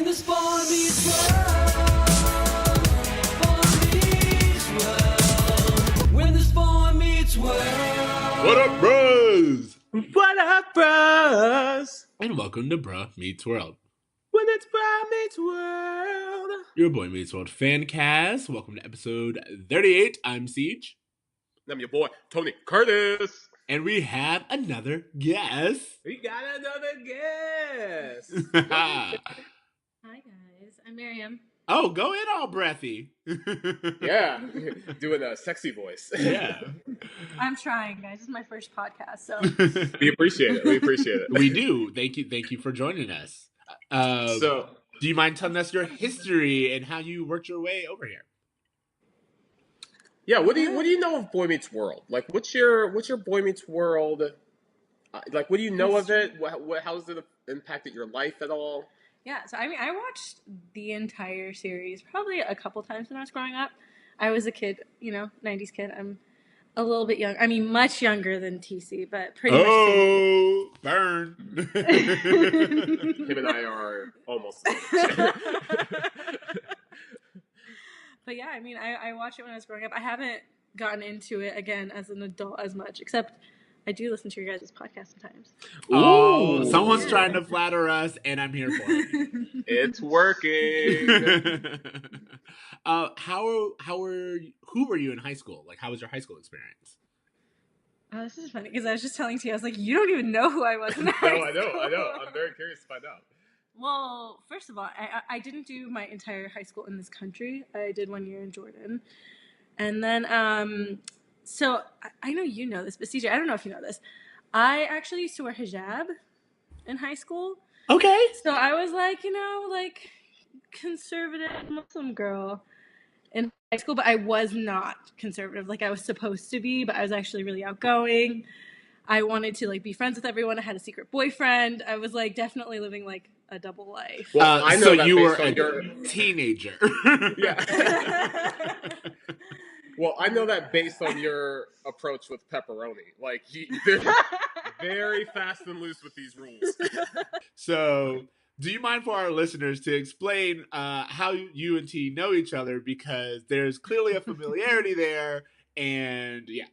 When the spawn meets world, when the spawn meets world. What up, bros? What up, bros? And welcome to Bruh Meets World. When it's Bro Meets World. Your boy Meets World fan cast. Welcome to episode 38. I'm Ceej. I'm your boy, Tony Curtis. And we have another guest. We got another guest. Hi, guys. I'm Mariam. Oh, go in all breathy. Yeah, doing a sexy voice. Yeah. I'm trying, guys. This is my first podcast, so. We appreciate it. We appreciate it. We do. Thank you for joining us. Do you mind telling us your history and how you worked your way over here? Yeah, what do you know of Boy Meets World? Like, what's your Boy Meets World? Like, what do you know of it? How has it impacted your life at all? Yeah, so I mean, I watched the entire series probably a couple times when I was growing up. I was a kid, 90s kid. I'm a little bit young. I mean, much younger than TC, but pretty much. Oh, burn. Him and I are almost. But yeah, I mean, I watched it when I was growing up. I haven't gotten into it again as an adult as much, except I do listen to your guys' podcast sometimes. Oh, someone's trying to flatter us, and I'm here for it. It's working. Who were you in high school? Like, how was your high school experience? Oh, this is funny because I was just telling you, I was like, you don't even know who I was in high school. No, I know. I'm very curious to find out. Well, first of all, I didn't do my entire high school in this country. I did 1 year in Jordan. And then, so I know you know this, but CJ, I don't know if you know this. I actually used to wear hijab in high school. Okay. So I was like, conservative Muslim girl in high school, but I was not conservative like I was supposed to be, but I was actually really outgoing. I wanted to be friends with everyone. I had a secret boyfriend. I was definitely living a double life. Well, I know so you were a teenager. Yeah. Well, I know that based on your approach with pepperoni. They're very fast and loose with these rules. So, do you mind for our listeners to explain how you and T know each other? Because there's clearly a familiarity there, and yeah.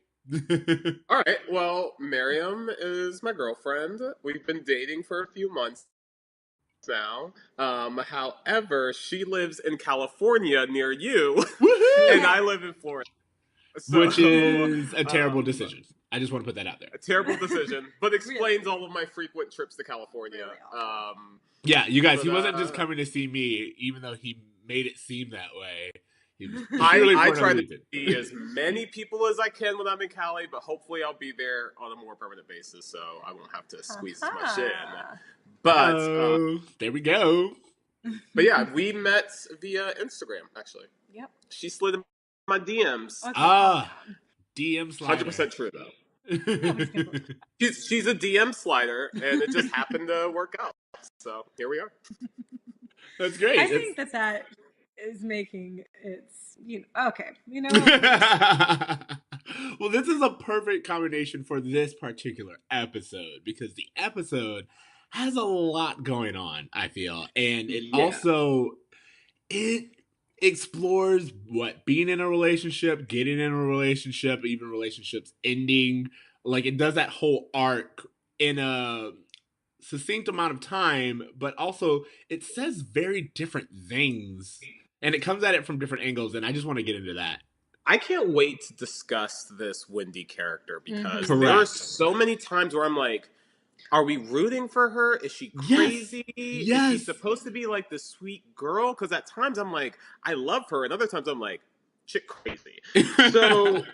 All right. Well, Mariam is my girlfriend. We've been dating for a few months now. However, she lives in California near you, and I live in Florida. So, which is a terrible decision. I just want to put that out there. A terrible decision, but explains all of my frequent trips to California. Yeah, you guys, he wasn't just coming to see me, even though he made it seem that way. I try to see as many people as I can when I'm in Cali, but hopefully I'll be there on a more permanent basis, so I won't have to squeeze as much in. But there we go. But yeah, we met via Instagram, actually. Yep. She slid in my DMs. Okay. DM slider. 100% true, though. she's a DM slider, and it just happened to work out. So here we are. That's great. I think that is making okay. Well, this is a perfect combination for this particular episode because the episode has a lot going on, I feel. And it explores what being in a relationship, getting in a relationship, even relationships ending. It does that whole arc in a succinct amount of time, but also it says very different things. And it comes at it from different angles, and I just want to get into that. I can't wait to discuss this Wendy character because there are so many times where I'm like, are we rooting for her? Is she crazy? Yes. Is she supposed to be the sweet girl? Because at times I'm like, I love her, and other times I'm like, chick crazy. So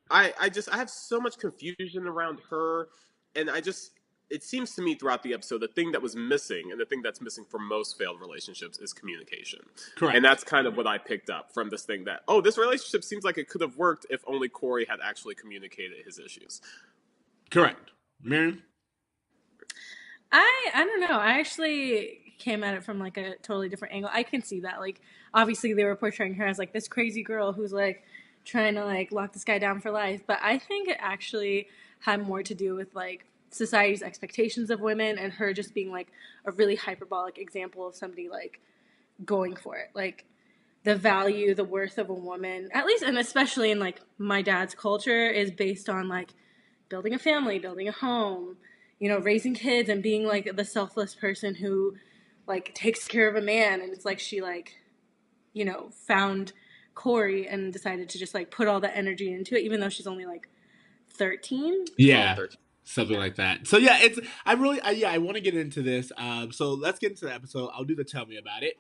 I have so much confusion around her, and it seems to me throughout the episode, the thing that was missing, and the thing that's missing for most failed relationships, is communication. Correct. And that's kind of what I picked up from this thing that, this relationship seems like it could have worked if only Corey had actually communicated his issues. Correct. Mariam? I don't know. I actually came at it from a totally different angle. I can see that. Obviously they were portraying her as this crazy girl who's trying to lock this guy down for life. But I think it actually had more to do with society's expectations of women and her just being a really hyperbolic example of somebody going for it. Like the value, the worth of a woman, at least, and especially in like my dad's culture, is based on like building a family, building a home, you know, raising kids and being like the selfless person who like takes care of a man. And it's like she like, you know, found Corey and decided to just like put all that energy into it, even though she's only like 13. Yeah, 13. something like that. So yeah, I want to get into this. So let's get into the episode. I'll do the tell me about it.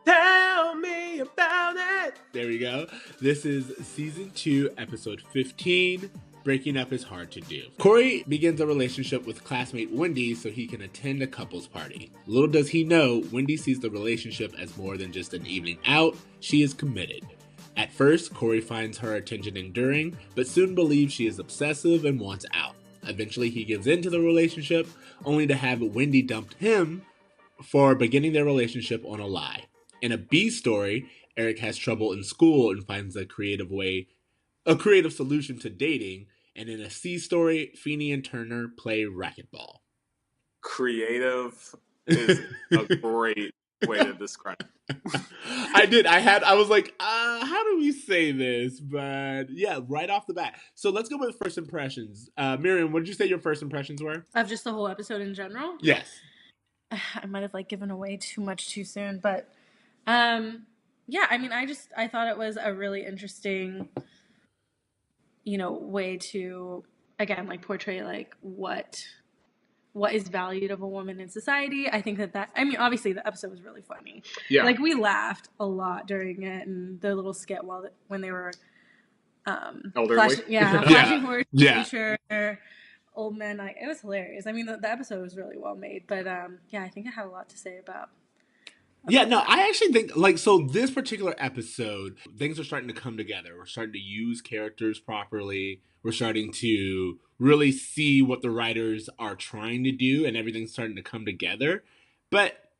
Tell me about it. There we go. This is season 2, episode 15. Breaking up is hard to do. Corey begins a relationship with classmate Wendy so he can attend a couple's party. Little does he know, Wendy sees the relationship as more than just an evening out. She is committed. At first, Corey finds her attention enduring, but soon believes she is obsessive and wants out. Eventually, he gives in to the relationship, only to have Wendy dump him for beginning their relationship on a lie. In a B story, Eric has trouble in school and finds a creative solution to dating. And in a C story, Feeney and Turner play racquetball. Creative is a great way to describe it. I was like, how do we say this? But yeah, right off the bat. So let's go with first impressions. Miriam, what did you say your first impressions were? Of just the whole episode in general? Yes. I might have like given away too much too soon, but yeah, I mean, I thought it was a really interesting, you know, way to, again, like portray like what is valued of a woman in society. I think I mean, obviously the episode was really funny. Yeah. Like we laughed a lot during it, and the little skit when they were Elderly. flashing horse Yeah. teacher, old men. Like it was hilarious. I mean, the episode was really well made, but yeah, I think I have a lot to say about. Yeah, no, I actually think, like, so this particular episode, things are starting to come together. We're starting to use characters properly. We're starting to really see what the writers are trying to do, and everything's starting to come together. But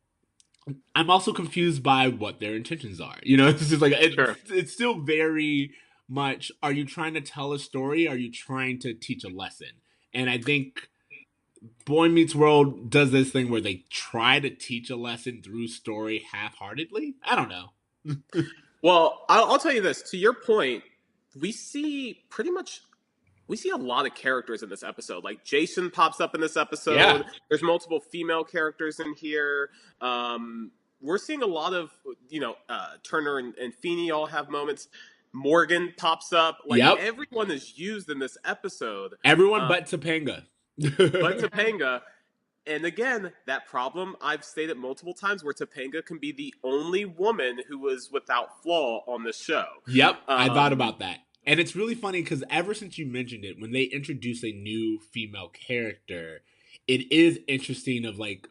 I'm also confused by what their intentions are. You know, it's just like, it's still very much, are you trying to tell a story? Are you trying to teach a lesson? And I think Boy Meets World does this thing where they try to teach a lesson through story half-heartedly. I don't know. Well, I'll tell you this. To your point, we see a lot of characters in this episode. Like Jason pops up in this episode. Yeah. There's multiple female characters in here. We're seeing a lot of, you know, Turner and Feeney all have moments. Morgan pops up. Like everyone is used in this episode. Everyone but Topanga. But Topanga, and again, that problem I've stated multiple times where Topanga can be the only woman who is without flaw on the show. Yep, I thought about that. And it's really funny because ever since you mentioned it, when they introduce a new female character, it is interesting of like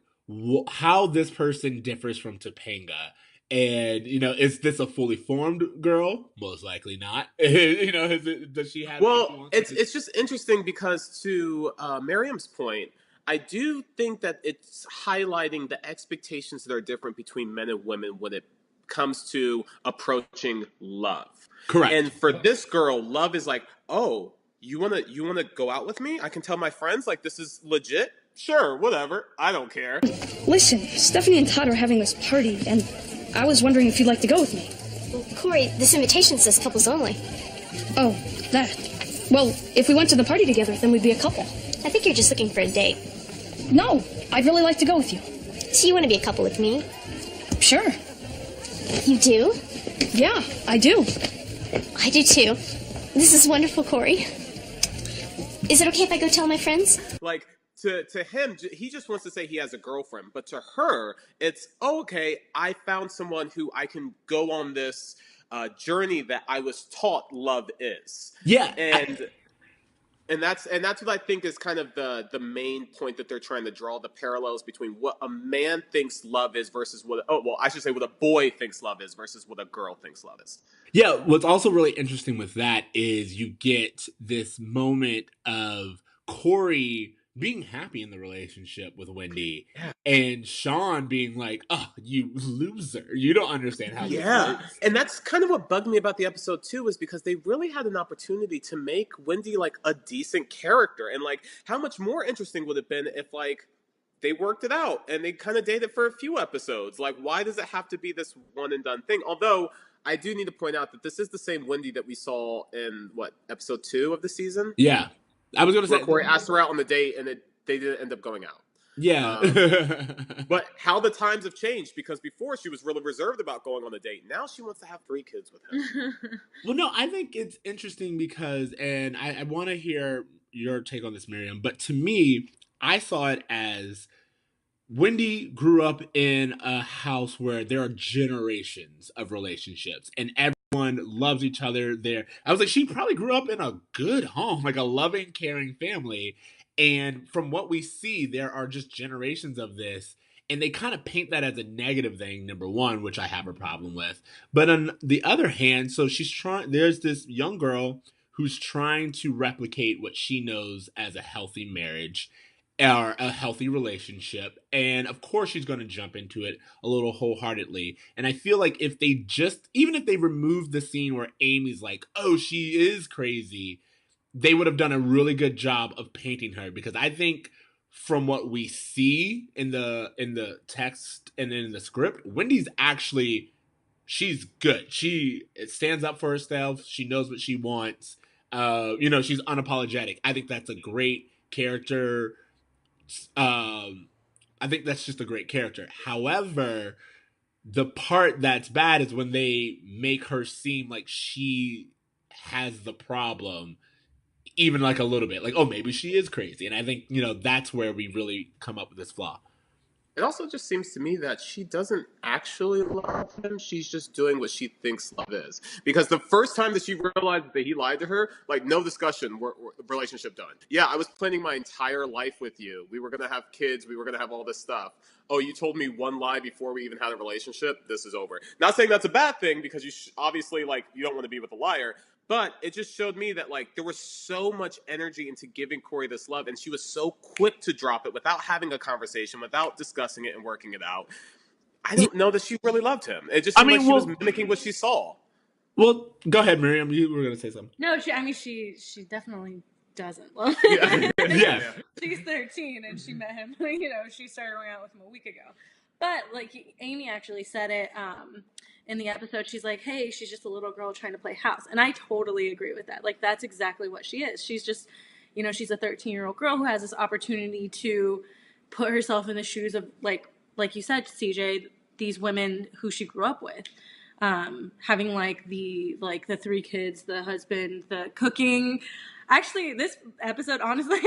how this person differs from Topanga. And, you know, is this a fully formed girl? Most likely not. You know, does she have... Well, it's just interesting because to Mariam's point, I do think that it's highlighting the expectations that are different between men and women when it comes to approaching love. Correct. And for this girl, love is like, oh, you wanna go out with me? I can tell my friends, like, this is legit? Sure, whatever. I don't care. Listen, Stephanie and Todd are having this party, and I was wondering if you'd like to go with me. Well, Corey, this invitation says couples only. Oh, that. Well, if we went to the party together, then we'd be a couple. I think you're just looking for a date. No, I'd really like to go with you. So you want to be a couple with me? Sure. You do? Yeah, I do. I do too. This is wonderful, Corey. Is it okay if I go tell my friends? Like, to him, he just wants to say he has a girlfriend. But to her, it's, oh, okay, I found someone who I can go on this journey that I was taught love is. Yeah. And that's what I think is kind of the main point that they're trying to draw, the parallels between what a man thinks love is versus what a boy thinks love is versus what a girl thinks love is. Yeah, what's also really interesting with that is you get this moment of Corey being happy in the relationship with Wendy, and Sean being like, "Oh, you loser! You don't understand how this works." And that's kind of what bugged me about the episode too, is because they really had an opportunity to make Wendy like a decent character, and like how much more interesting would it have been if like they worked it out and they kind of dated for a few episodes. Like, why does it have to be this one and done thing? Although I do need to point out that this is the same Wendy that we saw in episode 2 of the season, Yeah. I was going to where say. Corey asked her out on the date and they didn't end up going out. Yeah. But how the times have changed, because before she was really reserved about going on a date. Now she wants to have 3 kids with him. Well, no, I think it's interesting because, and I want to hear your take on this, Miriam, but to me, I saw it as Wendy grew up in a house where there are generations of relationships and everyone loves each other there. I was like, she probably grew up in a good home, like a loving, caring family. And from what we see, there are just generations of this. And they kind of paint that as a negative thing, number one, which I have a problem with. But on the other hand, so there's this young girl who's trying to replicate what she knows as a healthy marriage or a healthy relationship. And of course, she's going to jump into it a little wholeheartedly. And I feel like even if they removed the scene where Amy's like, oh, she is crazy, they would have done a really good job of painting her, because I think from what we see in the text and in the script, Wendy's she's good. She stands up for herself. She knows what she wants. She's unapologetic. I think that's a great character. I think that's just a great character. However, the part that's bad is when they make her seem like she has the problem, even like a little bit, like, oh, maybe she is crazy. And I think, that's where we really come up with this flaw. It also just seems to me that she doesn't actually love him. She's just doing what she thinks love is. Because the first time that she realized that he lied to her, like, no discussion, relationship done. Yeah, I was planning my entire life with you. We were going to have kids. We were going to have all this stuff. Oh, you told me one lie before we even had a relationship? This is over. Not saying that's a bad thing, because you obviously, like, you don't want to be with a liar. But it just showed me that, like, there was so much energy into giving Corey this love, and she was so quick to drop it without having a conversation, without discussing it and working it out. I don't know that she really loved him. It just seemed like she was mimicking what she saw. Well, go ahead, Miriam. You were going to say something. No, she definitely doesn't love him. Yeah. She's 13 and she met him, she started going out with him a week ago. But, like, Amy actually said it in the episode. She's like, hey, she's just a little girl trying to play house. And I totally agree with that. Like, that's exactly what she is. She's just, she's a 13-year-old girl who has this opportunity to put herself in the shoes of, like you said, CJ, these women who she grew up with. Having, the 3 kids, the husband, the cooking. Actually, this episode, honestly,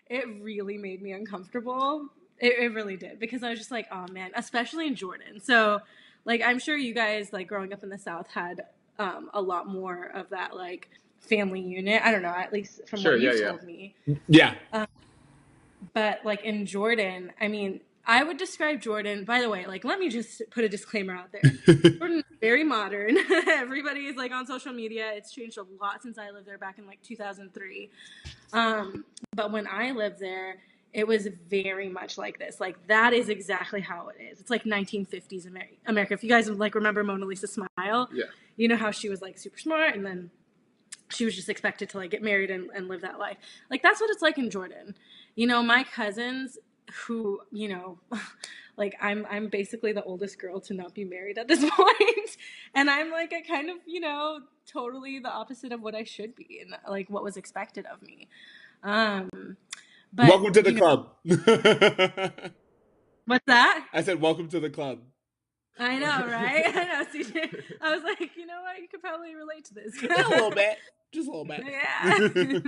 it really made me uncomfortable. It really did, because I was just like, oh man, especially in Jordan. So, like, I'm sure you guys, like, growing up in the South had a lot more of that, like, family unit. I don't know, at least from what you told me. Yeah. But, like, in Jordan, I mean, I would describe Jordan, by the way, like, let me just put a disclaimer out there. Jordan is very modern. Everybody is, like, on social media. It's changed a lot since I lived there back in, like, 2003. But when I lived there, it was very much like this. Like, that is exactly how it is. It's like 1950s America. If you guys, like, remember Mona Lisa Smile, you know how she was, like, super smart, and then she was just expected to, like, get married and live that life. Like, that's what it's like in Jordan. My cousins who, like, I'm basically the oldest girl to not be married at this point. And I'm, like, a kind of, totally the opposite of what I should be and, like, what was expected of me. But, welcome to the club. What's that? I said, welcome to the club. I know, right? I know, CJ. I was like, you know what? You could probably relate to this. A little bit. Just a little bit. Yeah.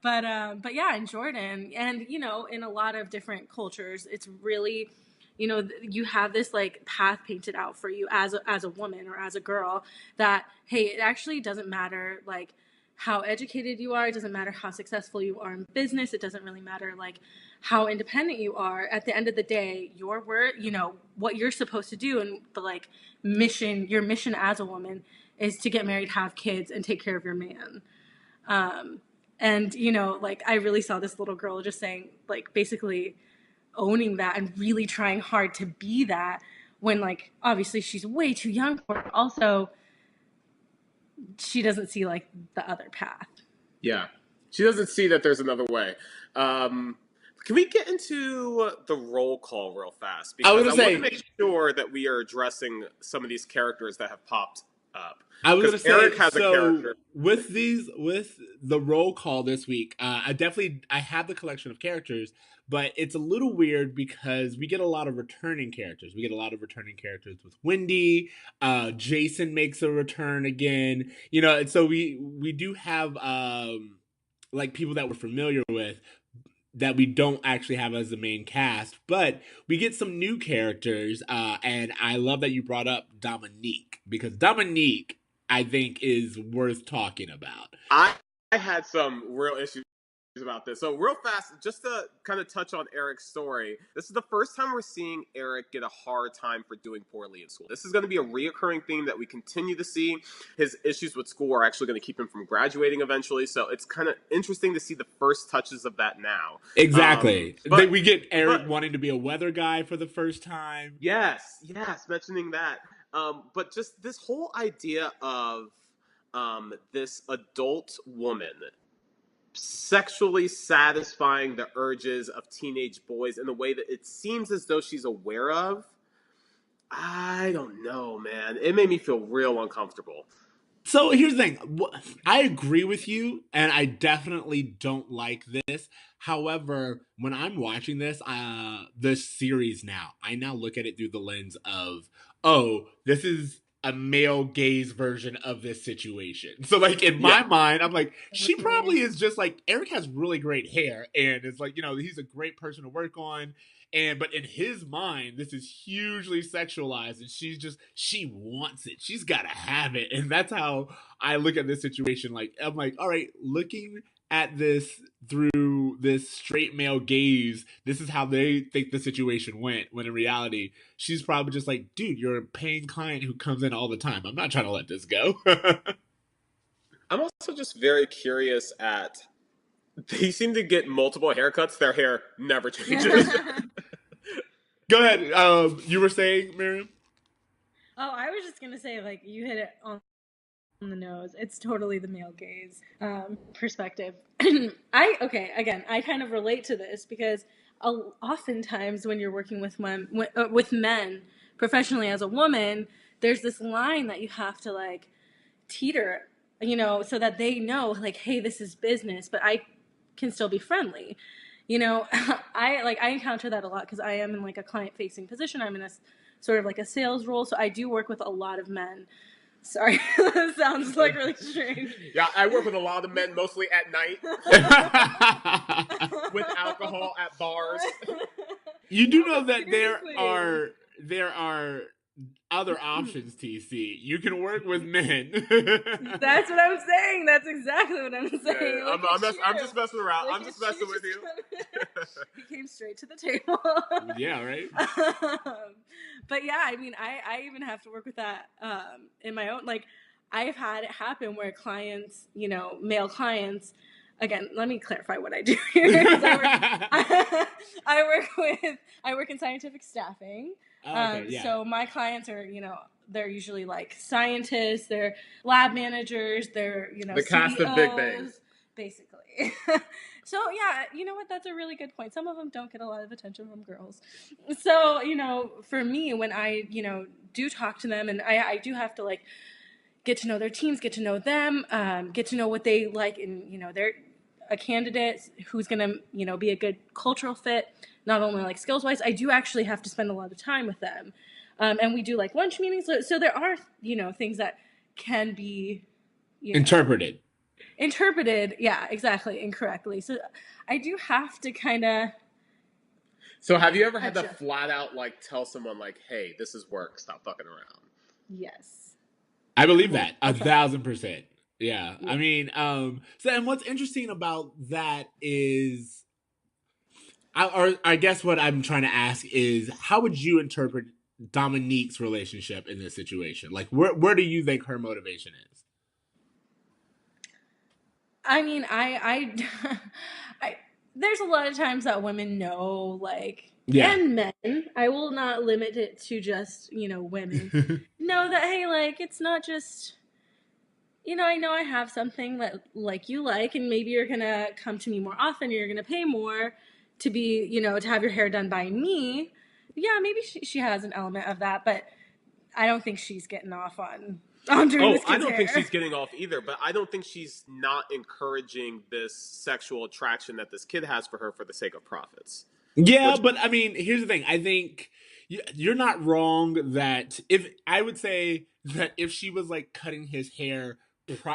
But yeah, in Jordan and, in a lot of different cultures, it's really, you have this, like, path painted out for you as a woman or as a girl that, hey, it actually doesn't matter, like, how educated you are. It doesn't matter how successful you are in business. It doesn't really matter, like, how independent you are. At the end of the day, your word, what you're supposed to do and the, like, your mission as a woman is to get married, have kids, and take care of your man. And, like, I really saw this little girl just saying, like, basically owning that and really trying hard to be that when, like, obviously she's way too young for it. Also, she doesn't see, like, the other path. Yeah. She doesn't see that there's another way. Can we get into the roll call real fast? I was Because I gonna want to say, make sure that we are addressing some of these characters that have popped up. I was gonna Because say, Eric has a so character. with the roll call this week, I have the collection of characters, but it's a little weird because we get a lot of returning characters. We get a lot of returning characters with Wendy. Jason makes a return again. And so we do have like people that we're familiar with that we don't actually have as the main cast, but we get some new characters, and I love that you brought up Dominique, because Dominique, I think, is worth talking about. I had some real issues about this. So real fast, just to kind of touch on Eric's story, this is the first time we're seeing Eric get a hard time for doing poorly in school. This is going to be a reoccurring theme that we continue to see. His issues with school are actually going to keep him from graduating eventually. So it's kind of interesting to see the first touches of that now. Exactly. We get Eric wanting to be a weather guy for the first time. Yes, mentioning that. But just this whole idea of this adult woman sexually satisfying the urges of teenage boys in a way that it seems as though she's aware of. I don't know, man. It made me feel real uncomfortable. So here's the thing. I agree with you, and I definitely don't like this. However, when I'm watching this series now, I now look at it through the lens of, oh, this is a male gaze version of this situation. So like in my mind, I'm like, she probably is just like, Eric has really great hair, and it's like, he's a great person to work on. But in his mind, this is hugely sexualized, and she wants it. She's got to have it. And that's how I look at this situation. Like, I'm like, all right, looking at this through this straight male gaze, this is how they think the situation went, when in reality, she's probably just like, dude, you're a paying client who comes in all the time. I'm not trying to let this go. I'm also just very curious at, they seem to get multiple haircuts. Their hair never changes. Go ahead. You were saying, Mariam? Oh, I was just gonna say, like, you hit it on the nose. It's totally the male gaze perspective. I kind of relate to this because oftentimes when you're working with men professionally as a woman, there's this line that you have to like teeter, so that they know, like, hey, this is business, but I can still be friendly. I encounter that a lot because I am in like a client-facing position. I'm in a sort of like a sales role, so I do work with a lot of men. Sorry, that sounds like really strange. Yeah, I work with a lot of men, mostly at night, with alcohol at bars. You do know that there are other options, TC. You can work with men. That's what I'm saying. That's exactly what I'm saying. Yeah, I'm just messing around. I'm just messing with you. He came straight to the table. Yeah, right? But yeah, I mean, I even have to work with that in my own. Like, I've had it happen where clients, male clients, again, let me clarify what I do here. I work in scientific staffing. Okay, yeah. So my clients are, they're usually like scientists, they're lab managers, they're, the cast of Big Bang, basically. So yeah, you know what? That's a really good point. Some of them don't get a lot of attention from girls. So, for me, when I, do talk to them, and I do have to like get to know their teams, get to know them, get to know what they like, and, they're a candidate who's going to, be a good cultural fit, not only like skills wise. I do actually have to spend a lot of time with them. And we do like lunch meetings. So there are, things that can be interpreted. Yeah, exactly. Incorrectly. So I do have to kind of. So have you ever had to flat out like tell someone like, hey, this is work, stop fucking around? Yes. I believe that 1,000%. Yeah. I mean, and what's interesting about that is, I guess what I'm trying to ask is, how would you interpret Dominique's relationship in this situation? Like, where do you think her motivation is? I mean, I there's a lot of times that women know, like, and men, I will not limit it to just, women, know that, hey, like, it's not just, I know I have something that, like, you like, and maybe you're going to come to me more often, you're going to pay more, to be, to have your hair done by me, yeah, maybe she has an element of that, but I don't think she's getting off on doing this kid's I don't think hair. she's getting off either, but I don't think she's not encouraging this sexual attraction that this kid has for her for the sake of profits. Yeah, but I mean, here's the thing. I think you're not wrong that if I would say that if she was like cutting his hair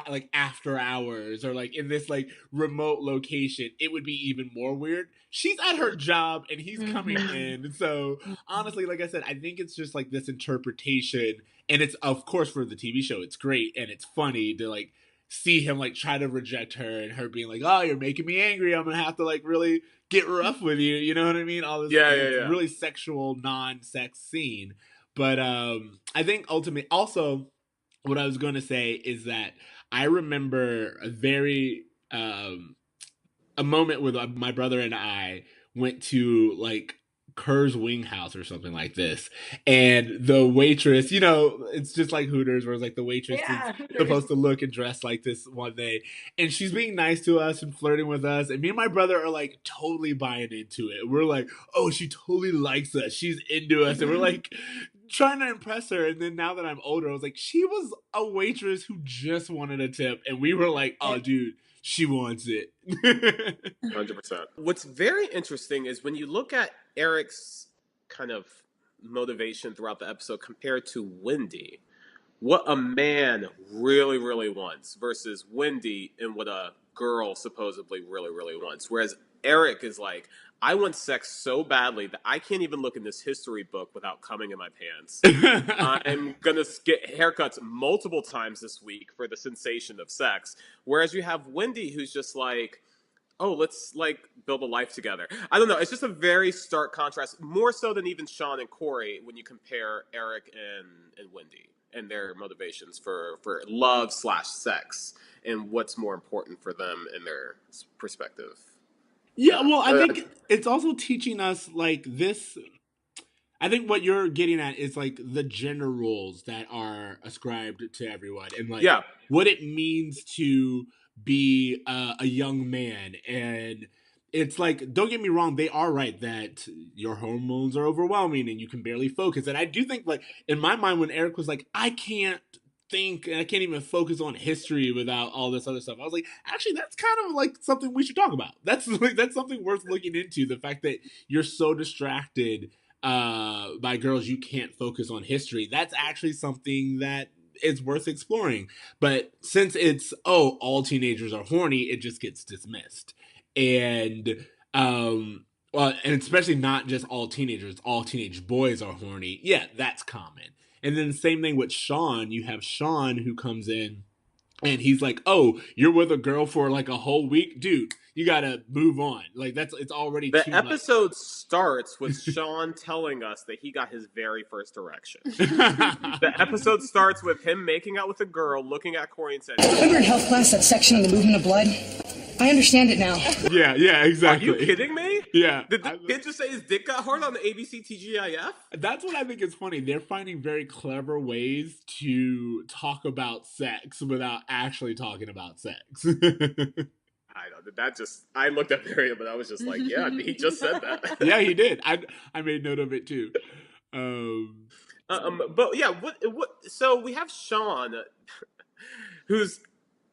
like after hours or like in this like remote location, it would be even more weird. She's at her job and he's coming in. So honestly, like I said, I think it's just like this interpretation, and it's of course for the TV show, it's great and it's funny to like see him like try to reject her and her being like, "Oh, you're making me angry. I'm gonna have to like really get rough with you." You know what I mean? All this, Yeah. really sexual, non-sex scene. But I think ultimately, also, what I was going to say is that I remember a moment with my brother and I went to like Kerr's Wing House or something like this, and the waitress, it's just like Hooters, where it's like the waitress Yeah, is Hooters. supposed to look and dress like this one day, and she's being nice to us and flirting with us, and me and my brother are like totally buying into it. We're like, oh, she totally likes us, she's into us, and we're like trying to impress her. And then now that I'm older, I was like, she was a waitress who just wanted a tip, and we were like, oh, dude, she wants it. 100%. What's very interesting is when you look at Eric's kind of motivation throughout the episode compared to Wendy, what a man really, really wants versus Wendy and what a girl supposedly really, really wants. Whereas Eric is like, I want sex so badly that I can't even look in this history book without coming in my pants. I'm going to get haircuts multiple times this week for the sensation of sex. Whereas you have Wendy who's just like, oh, let's like build a life together. I don't know. It's just a very stark contrast, more so than even Sean and Corey when you compare Eric and Wendy and their motivations for love/sex and what's more important for them in their perspective. Yeah, well, I think it's also teaching us like this. I think what you're getting at is like the gender roles that are ascribed to everyone, and like what it means to be a young man. And it's like, don't get me wrong, they are right that your hormones are overwhelming and you can barely focus. And I do think, like, in my mind, when Eric was like, I can't think and I can't even focus on history without all this other stuff, I was like, actually, that's kind of like something we should talk about. That's like, that's something worth looking into. The fact that you're so distracted by girls you can't focus on history, that's actually something that is worth exploring. But since it's all teenagers are horny, it just gets dismissed. And well, and especially not just all teenagers, all teenage boys are horny. Yeah, that's common. And then the same thing with Sean. You have Sean who comes in and he's like, "Oh, you're with a girl for like a whole week, dude. You gotta move on. Like it's already the too episode starts with Sean telling us that he got his very first erection. much." The episode starts with him making out with a girl, looking at Corey and saying, Remember in health class that section on the movement of blood? I understand it now. Yeah, exactly. "Are you kidding me? Yeah. Did the kid just say his dick got hard on the ABC TGIF?" That's what I think is funny. They're finding very clever ways to talk about sex without actually talking about sex. I know I looked at Mariam, but I was just like, yeah, he just said that. Yeah, he did. I made note of it too. But yeah, what? So we have Sean, who's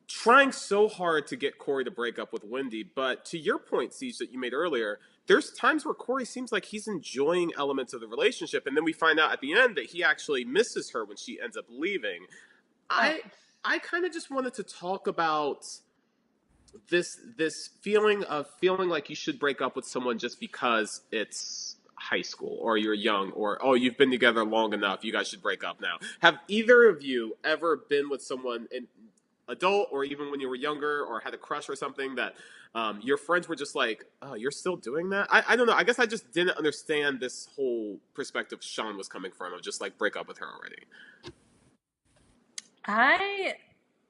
trying so hard to get Corey to break up with Wendy. But to your point, Ceej, that you made earlier, there's times where Corey seems like he's enjoying elements of the relationship, and then we find out at the end that he actually misses her when she ends up leaving. I kind of just wanted to talk about this feeling like you should break up with someone just because it's high school or you're young or you've been together long enough, you guys should break up now. Have either of you ever been with someone in adult or even when you were younger or had a crush or something that your friends were just like, oh, you're still doing that? I don't know. I guess I just didn't understand this whole perspective Sean was coming from of just like break up with her already.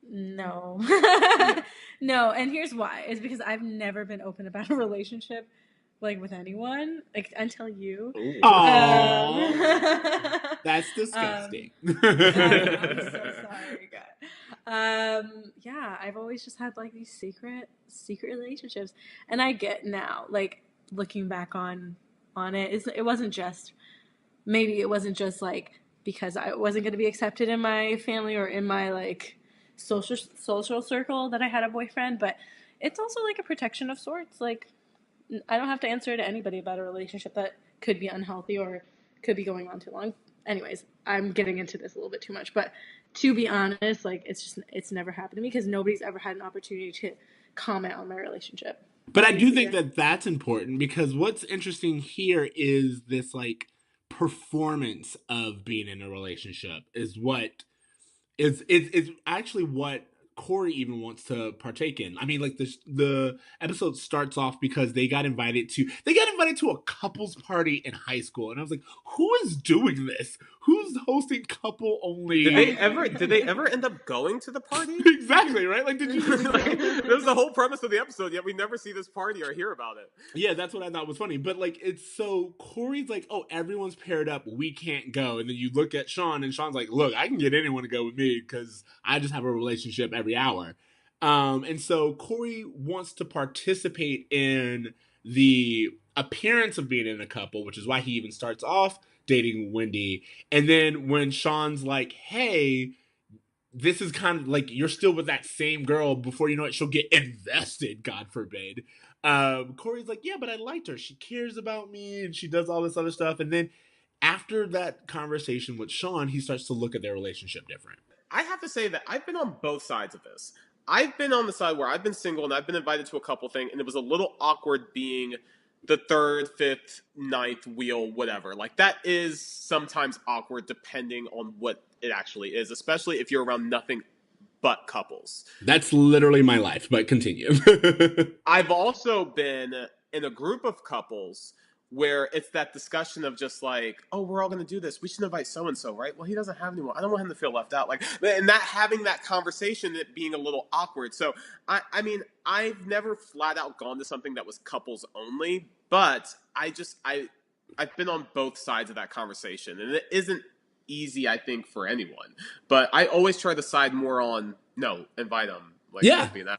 No. No, and here's why. It's because I've never been open about a relationship, like, with anyone, like, until you. Aww. That's disgusting. I'm so sorry, God. Yeah, I've always just had, like, these secret relationships. And I get now, like, looking back on it, it wasn't just like because I wasn't going to be accepted in my family or in my like social circle that I had a boyfriend, but it's also like a protection of sorts. Like I don't have to answer to anybody about a relationship that could be unhealthy or could be going on too long. Anyways, I'm getting into this a little bit too much, but to be honest, like it's never happened to me because nobody's ever had an opportunity to comment on my relationship. But I do think that that's important because what's interesting here is this like performance of being in a relationship is what is actually what Corey even wants to partake in. I mean, like the episode starts off because they got invited to a couples party in high school, and I was like, who is doing this? Who's hosting couple only? Did they ever end up going to the party? Exactly, right? Like, did you? That was the whole premise of the episode. Yet we never see this party or hear about it. Yeah, that's what I thought was funny. But like, it's so Corey's like, oh, everyone's paired up, we can't go, and then you look at Sean, and Sean's like, look, I can get anyone to go with me because I just have a relationship every hour. And so Corey wants to participate in the appearance of being in a couple, which is why he even starts off dating Wendy. And then when Sean's like, hey, this is kind of like you're still with that same girl, before you know it, she'll get invested, God forbid. Corey's like, yeah, but I liked her. She cares about me and she does all this other stuff. And then after that conversation with Sean, he starts to look at their relationship different. I have to say that I've been on both sides of this. I've been on the side where I've been single and I've been invited to a couple thing, and it was a little awkward being the third, fifth, ninth wheel, whatever. Like, that is sometimes awkward depending on what it actually is, especially if you're around nothing but couples. That's literally my life, but continue. I've also been in a group of couples where it's that discussion of just like, oh, we're all going to do this. We should invite so-and-so, right? Well, he doesn't have anyone. I don't want him to feel left out. Like, and that having that conversation, it being a little awkward. So, I mean, I've never flat out gone to something that was couples only, but I've been on both sides of that conversation. And it isn't easy, I think, for anyone. But I always try to side more on, no, invite them. Like, yeah. Be that.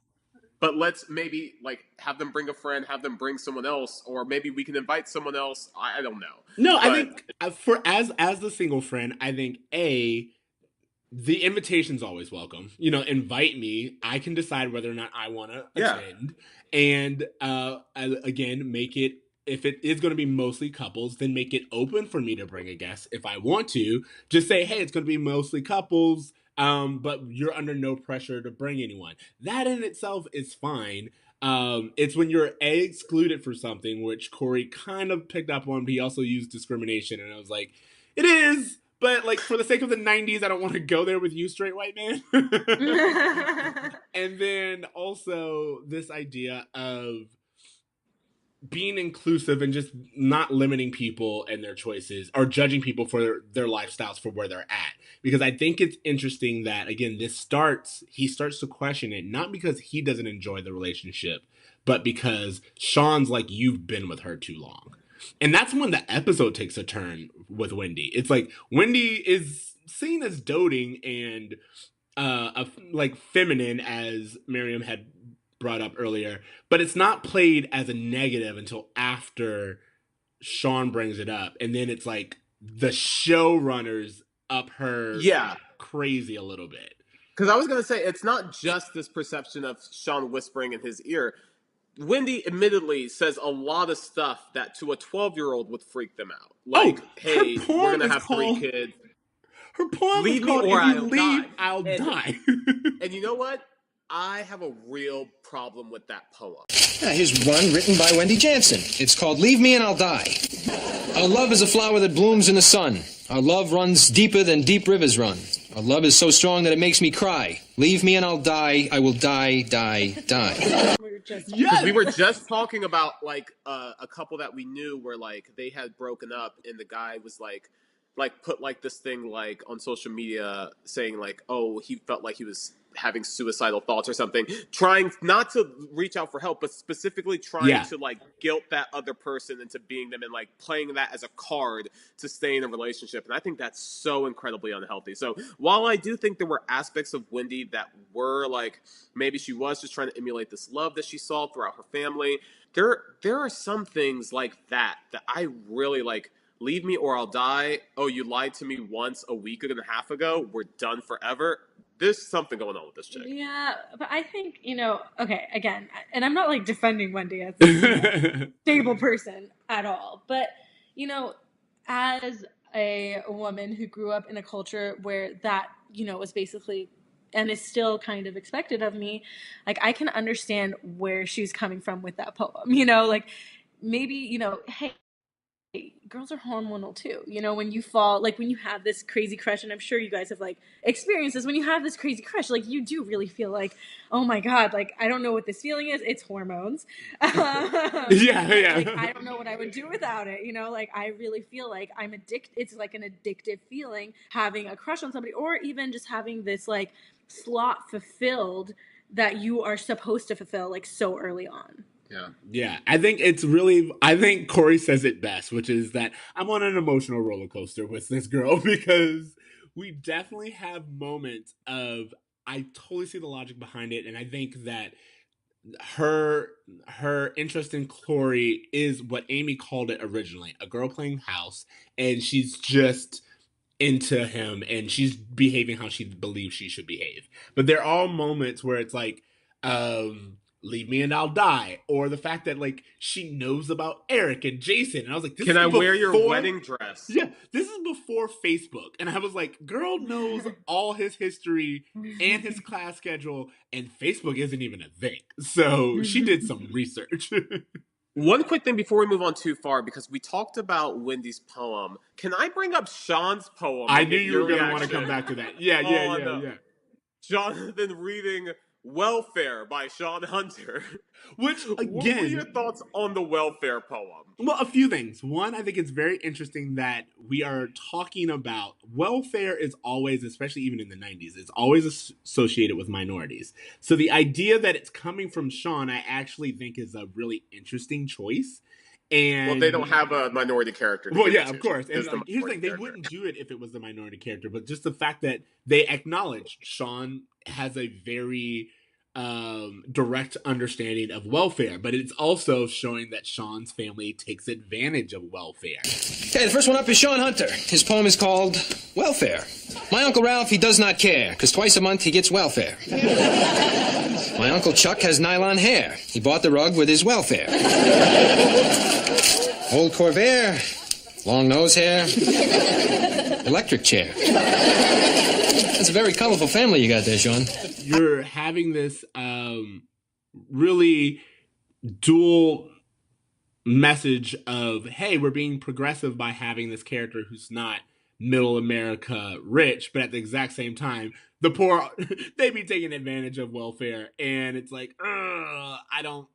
But let's maybe like have them bring a friend, have them bring someone else, or maybe we can invite someone else. I don't know. No, I think as the single friend, I think the invitation's always welcome. You know, invite me. I can decide whether or not I want to attend. And again, make it, if it is going to be mostly couples, then make it open for me to bring a guest if I want to. Just say, hey, it's going to be mostly couples. But you're under no pressure to bring anyone. That in itself is fine. It's when you're excluded for something, which Corey kind of picked up on, but he also used discrimination. And I was like, it is, but like for the sake of the 90s, I don't want to go there with you, straight white man. And then also this idea of being inclusive and just not limiting people and their choices or judging people for their lifestyles for where they're at. Because I think it's interesting that, again, he starts to question it, not because he doesn't enjoy the relationship, but because Sean's like, you've been with her too long. And that's when the episode takes a turn with Wendy. It's like Wendy is seen as doting and like feminine, as Mariam had brought up earlier, but it's not played as a negative until after Sean brings it up, and then it's like the showrunners up her crazy a little bit. Because I was going to say, it's not just this perception of Sean whispering in his ear. Wendy admittedly says a lot of stuff that to a 12-year-old would freak them out. Like, hey, we're going to have 3 kids. Her poem leave was called, me or if you I'll leave, die. I'll die. And you know what? I have a real problem with that poem. Here's one written by Wendy Jansen. It's called Leave Me and I'll Die. Our love is a flower that blooms in the sun. Our love runs deeper than deep rivers run. Our love is so strong that it makes me cry. Leave me and I'll die. I will die, die, die. Because we were just talking about like a couple that we knew where like they had broken up and the guy was like like put like this thing like on social media saying like, oh, he felt like he was having suicidal thoughts or something, trying not to reach out for help, but specifically trying to like guilt that other person into being them and like playing that as a card to stay in a relationship. And I think that's so incredibly unhealthy. So while I do think there were aspects of Wendy that were like, maybe she was just trying to emulate this love that she saw throughout her family, there are some things like that I really like. Leave me or I'll die. Oh, you lied to me once a week and a half ago. We're done forever. There's something going on with this chick. Yeah, but I think, okay, again, and I'm not like defending Wendy as a stable person at all, but, as a woman who grew up in a culture where that, was basically and is still kind of expected of me, like I can understand where she's coming from with that poem, like maybe, hey, girls are hormonal too, when you fall, like when you have this crazy crush, and I'm sure you guys have like experienced this, when you have this crazy crush, like you do really feel like, oh my god, like I don't know what this feeling is, it's hormones. Like I don't know what I would do without it, like I really feel like I'm addicted. It's like an addictive feeling having a crush on somebody, or even just having this like slot fulfilled that you are supposed to fulfill like so early on. Yeah. I think Corey says it best, which is that I'm on an emotional roller coaster with this girl because we definitely have moments of, I totally see the logic behind it. And I think that her interest in Corey is what Amy called it originally, a girl playing house. And she's just into him and she's behaving how she believes she should behave. But there are moments where it's like, leave me and I'll die, or the fact that like she knows about Eric and Jason, and I was like, can I wear your wedding dress? Yeah, this is before Facebook, and I was like, girl knows all his history and his class schedule, and Facebook isn't even a thing, so she did some research. One quick thing before we move on too far, because we talked about Wendy's poem. Can I bring up Sean's poem? I knew you were going to want to come back to that. Yeah. Jonathan reading Welfare by Sean Hunter. Which, again... What were your thoughts on the Welfare poem? Well, a few things. One, I think it's very interesting that we are talking about... Welfare is always, especially even in the 90s, it's always associated with minorities. So the idea that it's coming from Sean, I actually think is a really interesting choice. And well, they don't have a minority character. Well, yeah, of course. And here's the thing, they wouldn't do it if it was the minority character, but just the fact that they acknowledge Sean has a very direct understanding of welfare, but it's also showing that Sean's family takes advantage of welfare. Okay, the first one up is Sean Hunter. His poem is called Welfare. My Uncle Ralph, he does not care, because twice a month he gets welfare. My Uncle Chuck has nylon hair. He bought the rug with his welfare. Old Corvair, long nose hair, electric chair. That's a very colorful family you got there, Sean. You're having this really dual message of, hey, we're being progressive by having this character who's not middle America rich, but at the exact same time, the poor, they be taking advantage of welfare, and it's like, I don't,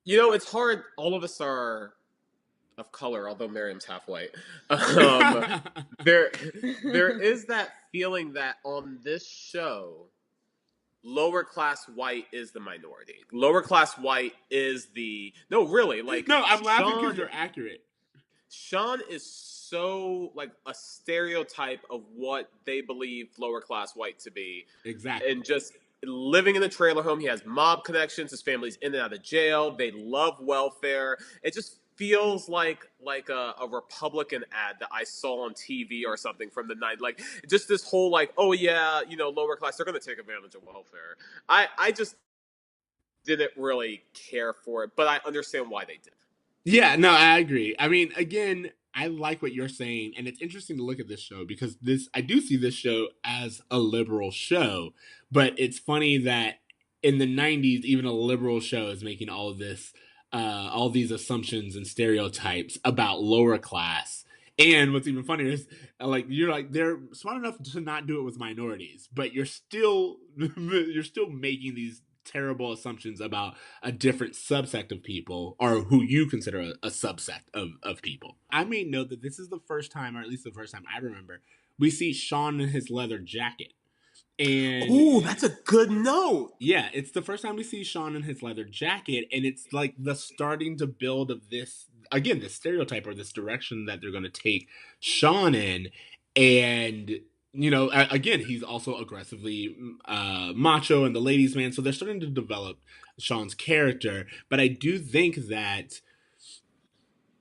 It's hard. All of us are of color, although Mariam's half white. There is that feeling that on this show, lower class white is the minority. Lower class white is no, I'm laughing because you're accurate. Sean is so like a stereotype of what they believe lower class white to be. Exactly. And just living in a trailer home, he has mob connections. His family's in and out of jail. They love welfare. It just feels like a Republican ad that I saw on TV or something from the night. Like just this whole like, oh yeah, lower class, they're going to take advantage of welfare. I just didn't really care for it, but I understand why they did. Yeah, no, I agree. I mean, again, I like what you're saying, and it's interesting to look at this show because I do see this show as a liberal show, but it's funny that in the 90s, even a liberal show is making all of this, all these assumptions and stereotypes about lower class. And what's even funnier is they're smart enough to not do it with minorities, but you're still making these terrible assumptions about a different subsect of people, or who you consider a subsect of people. I may note that this is the first time, or at least the first time I remember, we see Sean in his leather jacket. And Ooh, that's a good note. yeah, it's the first time we see Sean in his leather jacket, and it's like the starting to build of this, again, this stereotype or this direction that they're going to take Sean in. And, you know, again, he's also aggressively macho and the ladies' man, so they're starting to develop Sean's character. But I do think that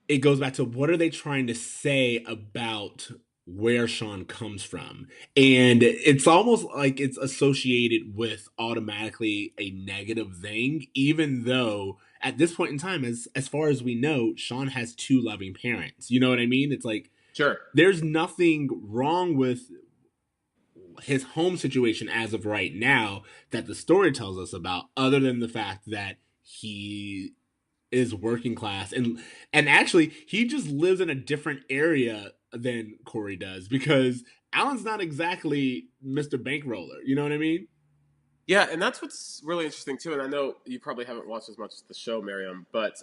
it goes back to, what are they trying to say about where Sean comes from? And it's almost like it's associated with automatically a negative thing, even though at this point in time, as far as we know, Sean has two loving parents. You know what I mean? It's like, Sure. there's nothing wrong with his home situation as of right now that the story tells us about, other than the fact that he is working class, and actually he just lives in a different area than Corey does, because Alan's not exactly Mr. Bankroller. You know what I mean? Yeah, and that's what's really interesting too. And I know you probably haven't watched as much of the show, Miriam, but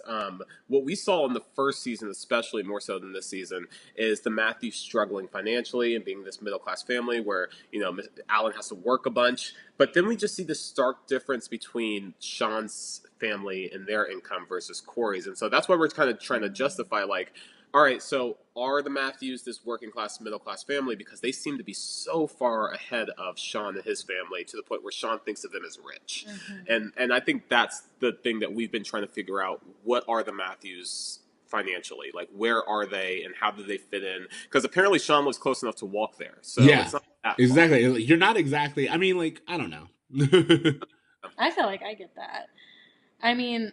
what we saw in the first season, especially more so than this season, is the Matthews struggling financially and being this middle class family where, you know, Alan has to work a bunch. But then we just see the stark difference between Sean's family and their income versus Corey's, and so that's why we're kind of trying to justify, like, all right, so are the Matthews this working class, middle class family? Because they seem to be so far ahead of Sean and his family, to the point where Sean thinks of them as rich. And I think that's the thing that we've been trying to figure out. What are the Matthews financially? Like, where are they and how do they fit in? Because apparently Sean was close enough to walk there. So Yeah, it's not that exactly. You're not exactly. I mean, like, I don't know. I feel like I get that. I mean,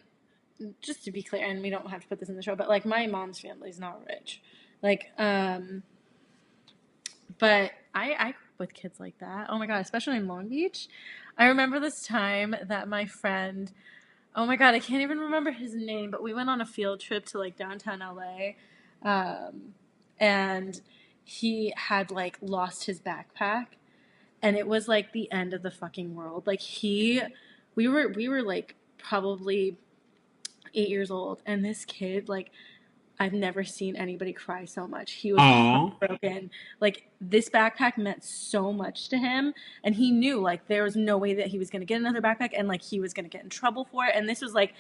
just to be clear, and we don't have to put this in the show, but like my mom's family is not rich. Like, but I grew up with kids like that. Oh my God, especially in Long Beach. I remember this time that my friend, oh my God, I can't even remember his name, but we went on a field trip to like downtown LA. And he had like lost his backpack, and it was like the end of the fucking world. Like we were like probably 8 years old, and this kid, like, I've never seen anybody cry so much. He was Aw. heartbroken. Like, this backpack meant so much to him, and he knew like there was no way that he was going to get another backpack, and like he was going to get in trouble for it, and this was like,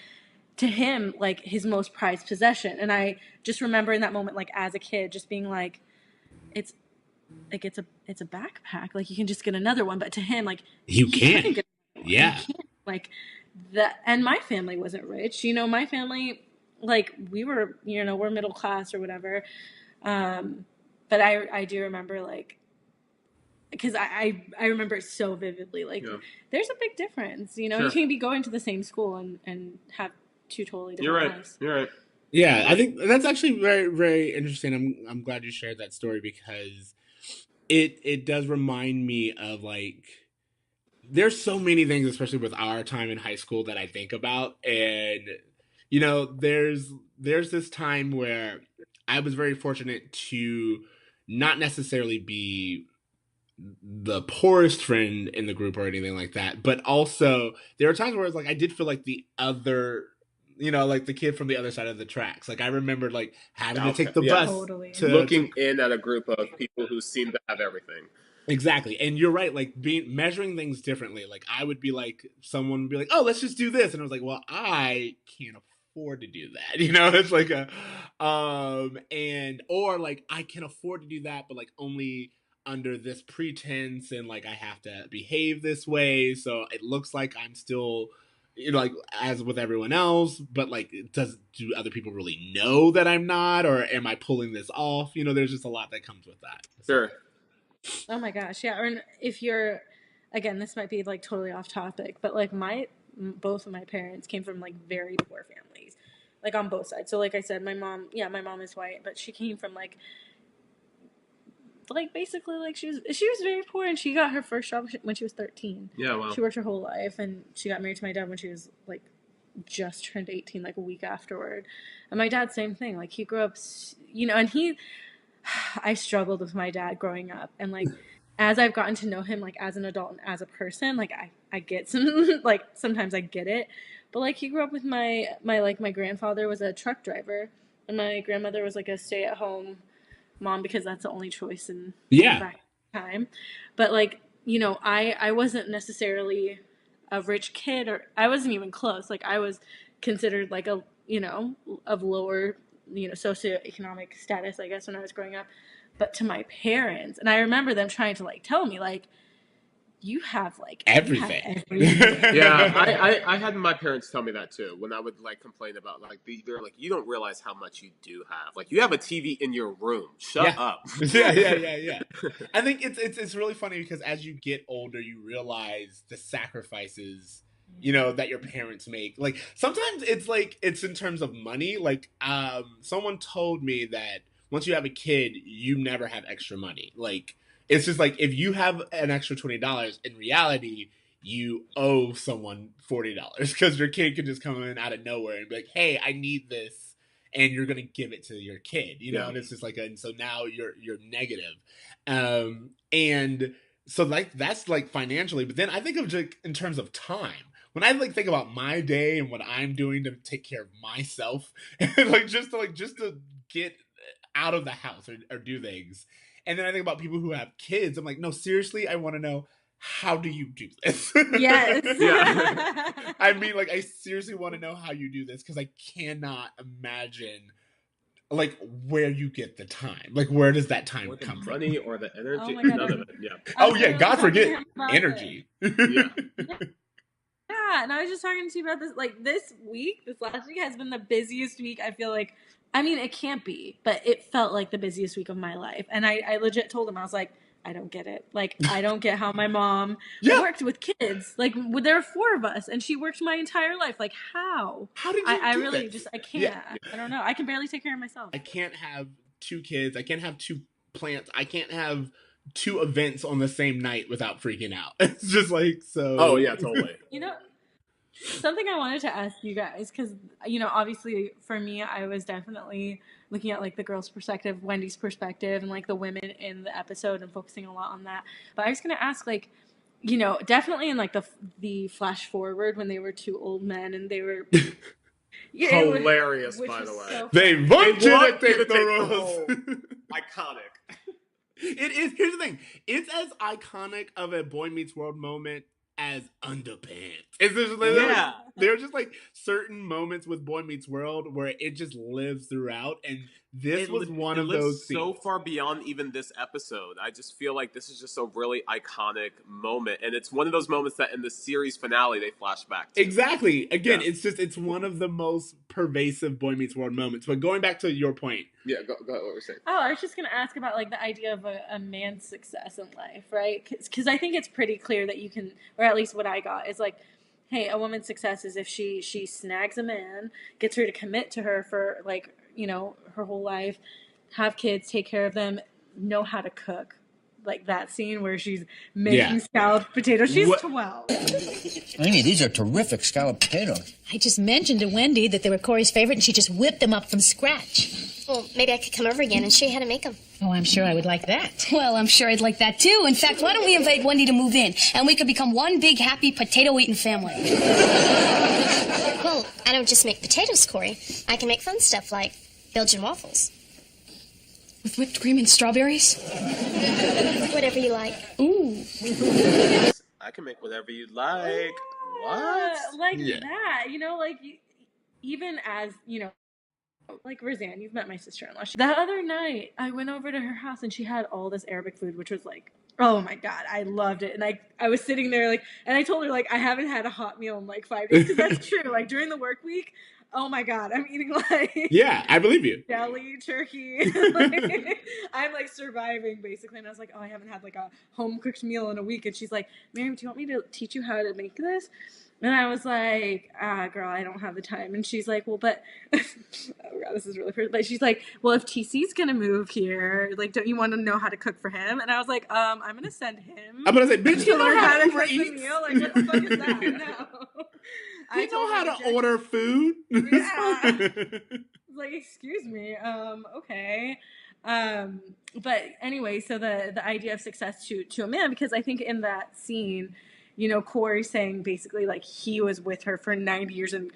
to him, like his most prized possession. And I just remember in that moment, like as a kid, just being like, it's like it's a backpack, like you can just get another one, but to him, like, You he can't. couldn't get another one. Yeah. He can't. Like that. And my family wasn't rich, you know. My family, like, we were, you know, we're middle class or whatever. But I do remember, like, because I remember it so vividly, like, Yeah. there's a big difference, you know. You Sure. can be going to the same school and have two totally different You're right. lives. You're right. Yeah, I think that's actually very, very interesting. I'm glad you shared that story, because it does remind me of, like, there's so many things, especially with our time in high school, that I think about. And, you know, there's this time where I was very fortunate to not necessarily be the poorest friend in the group or anything like that, but also there are times where it's like I did feel like the other, you know, like the kid from the other side of the tracks. Like, I remembered, like, having to take the Yeah. bus Totally. to Looking in at a group of people who seem to have everything. Exactly. And you're right, like, measuring things differently. Like, I would be like, someone would be like, oh, let's just do this. And I was like, well, I can't afford to do that. You know, it's like or like, I can afford to do that, but like only under this pretense, and like I have to behave this way. So it looks like I'm still, you know, like, as with everyone else, but like, do other people really know that I'm not, or am I pulling this off? You know, there's just a lot that comes with that. Sure. Oh my gosh, yeah. Or if you're, again, this might be like totally off topic, but like both of my parents came from like very poor families, like on both sides. So like I said, my mom is white, but she came from like basically like she was very poor, and she got her first job when she was 13. Yeah, wow. She worked her whole life, and she got married to my dad when she was like just turned 18, like a week afterward. And my dad, same thing. Like, he grew up, you know, and I struggled with my dad growing up, and like as I've gotten to know him, like as an adult and as a person, like I get some, like, sometimes I get it. But, like, he grew up with my grandfather was a truck driver, and my grandmother was, like, a stay-at-home mom because that's the only choice in back time. But, like, I wasn't necessarily a rich kid, or I wasn't even close. Like, I was considered, like, a, of lower, socioeconomic status, I guess, when I was growing up. But to my parents, and I remember them trying to, like, tell me, like, you have everything. Yeah, I had my parents tell me that too when I would like complain about like they're like, you don't realize how much you do have. Like you have a TV in your room. Shut up. Yeah. I think it's really funny because as you get older, you realize the sacrifices that your parents make. Like sometimes it's in terms of money. Like someone told me that once you have a kid, you never have extra money. Like it's just like if you have an extra $20, in reality, you owe someone $40 because your kid can just come in out of nowhere and be like, "Hey, I need this," and you're gonna give it to your kid, and it's just like, and so now you're negative, and so like that's like financially, but then I think of just in terms of time. When I like think about my day and what I'm doing to take care of myself, and like just to get out of the house or do things. And then I think about people who have kids. I'm like, no, seriously, I want to know, how do you do this? Yes. Yeah. I mean, like, I seriously want to know how you do this because I cannot imagine, like, where you get the time. Like, where does that time Or the come money from? or the energy. Oh my God. None of it. Yeah. Oh, yeah, God forget about energy. Yeah. Yeah, and I was just talking to you about this. Like this last week has been the busiest week. I feel like, I mean, it can't be, but it felt like the busiest week of my life. And I legit told him, I was like, I don't get it. Like, I don't get how my mom worked with kids. Like, there are 4 of us, and she worked my entire life. Like, how? How did you I do really this? I can't. I don't know. I can barely take care of myself. I can't have 2 kids. I can't have 2 plants. I can't have 2 events on the same night without freaking out. It's just like so. Oh yeah, totally. Something I wanted to ask you guys, because obviously for me, I was definitely looking at like the girl's perspective, Wendy's perspective, and like the women in the episode, and focusing a lot on that. But I was gonna ask, like, definitely in like the flash forward when they were 2 old men and they were Hilarious, which by was the way. so They funny. want you to want you take to the take the roles. role. Iconic. It is. Here's the thing. It's as iconic of a Boy Meets World moment as Underpants. It's just like, Yeah. there are just like certain moments with Boy Meets World where it just lives throughout, and this was one of those so scenes. far beyond even this episode. I just feel like this is just a really iconic moment, and it's one of those moments that in the series finale they flash back to. Exactly. Again, Yeah. it's one of the most pervasive Boy Meets World moments. But going back to your point, Yeah, go ahead, what we're saying. Oh, I was just going to ask about like the idea of a man's success in life, right? Because I think it's pretty clear that you can, or at least what I got is like, hey, a woman's success is if she snags a man, gets her to commit to her for like, her whole life, have kids, take care of them, know how to cook. Like that scene where she's making scalloped potatoes. She's 12. Amy, these are terrific scalloped potatoes. I just mentioned to Wendy that they were Corey's favorite, and she just whipped them up from scratch. Well, maybe I could come over again and show you how to make them. Oh, I'm sure I would like that. Well, I'm sure I'd like that too. In fact, why don't we invite Wendy to move in, and we could become one big, happy, potato-eating family. Well, I don't just make potatoes, Corey. I can make fun stuff like Belgian waffles. With whipped cream and strawberries? Whatever you like. Ooh. I can make whatever you like. What? Like that, like even as, like Roseanne, you've met my sister-in-law. That other night, I went over to her house and she had all this Arabic food, which was like, oh my God, I loved it. And I was sitting there like, and I told her like, I haven't had a hot meal in like 5 days, because that's true. Like during the work week, oh my God, I'm eating like I believe you. deli turkey. I'm like surviving basically. And I was like, oh, I haven't had like a home cooked meal in a week. And she's like, Mariam, do you want me to teach you how to make this? And I was like, girl, I don't have the time. And she's like, well, but, oh God, this is really personal. But she's like, well, if TC's going to move here, like, don't you want to know how to cook for him? And I was like, I'm going to send him. I'm gonna say, bitch, you to know learn how to cook the eat. meal? Like, what the fuck is that? No. You know how to order food. Yeah. Like, excuse me. Okay. But anyway, so the idea of success to a man, because I think in that scene, you know, Corey saying basically like he was with her for 90 years and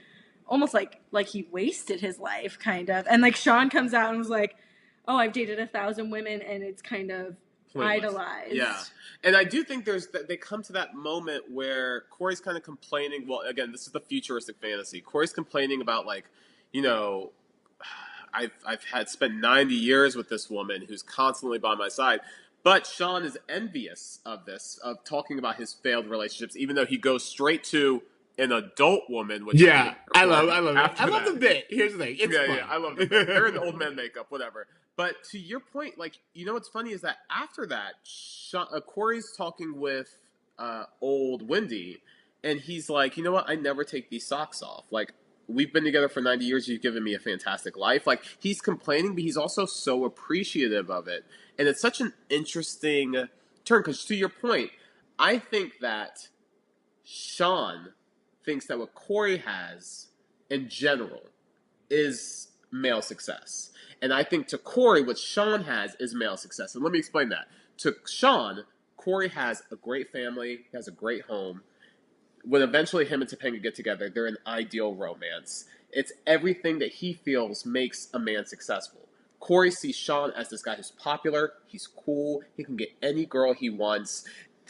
almost like he wasted his life kind of. And like Sean comes out and was like, oh, I've dated 1,000 women and it's kind of Pointless. idolized. Yeah. And I do think they come to that moment where Corey's kind of complaining. Well, again, this is the futuristic fantasy. Corey's complaining about like, you know, I've had spent 90 years with this woman who's constantly by my side. But Sean is envious of this, of talking about his failed relationships, even though he goes straight to an adult woman. Which I love it. I love the bit. Here's the thing. It's fun. I love the bit. They're in the old man makeup, whatever. But to your point, like, you know what's funny is that after that, Corey's talking with old Wendy, and he's like, you know what? I never take these socks off. Like, we've been together for 90 years. You've given me a fantastic life. Like, he's complaining, but he's also so appreciative of it. And it's such an interesting turn, because to your point, I think that Sean thinks that what Corey has in general is male success. And I think to Corey, what Sean has is male success. And let me explain that. To Sean, Corey has a great family, he has a great home. When eventually him and Topanga get together, they're an ideal romance. It's everything that he feels makes a man successful. Corey sees Sean as this guy who's popular, he's cool, he can get any girl he wants.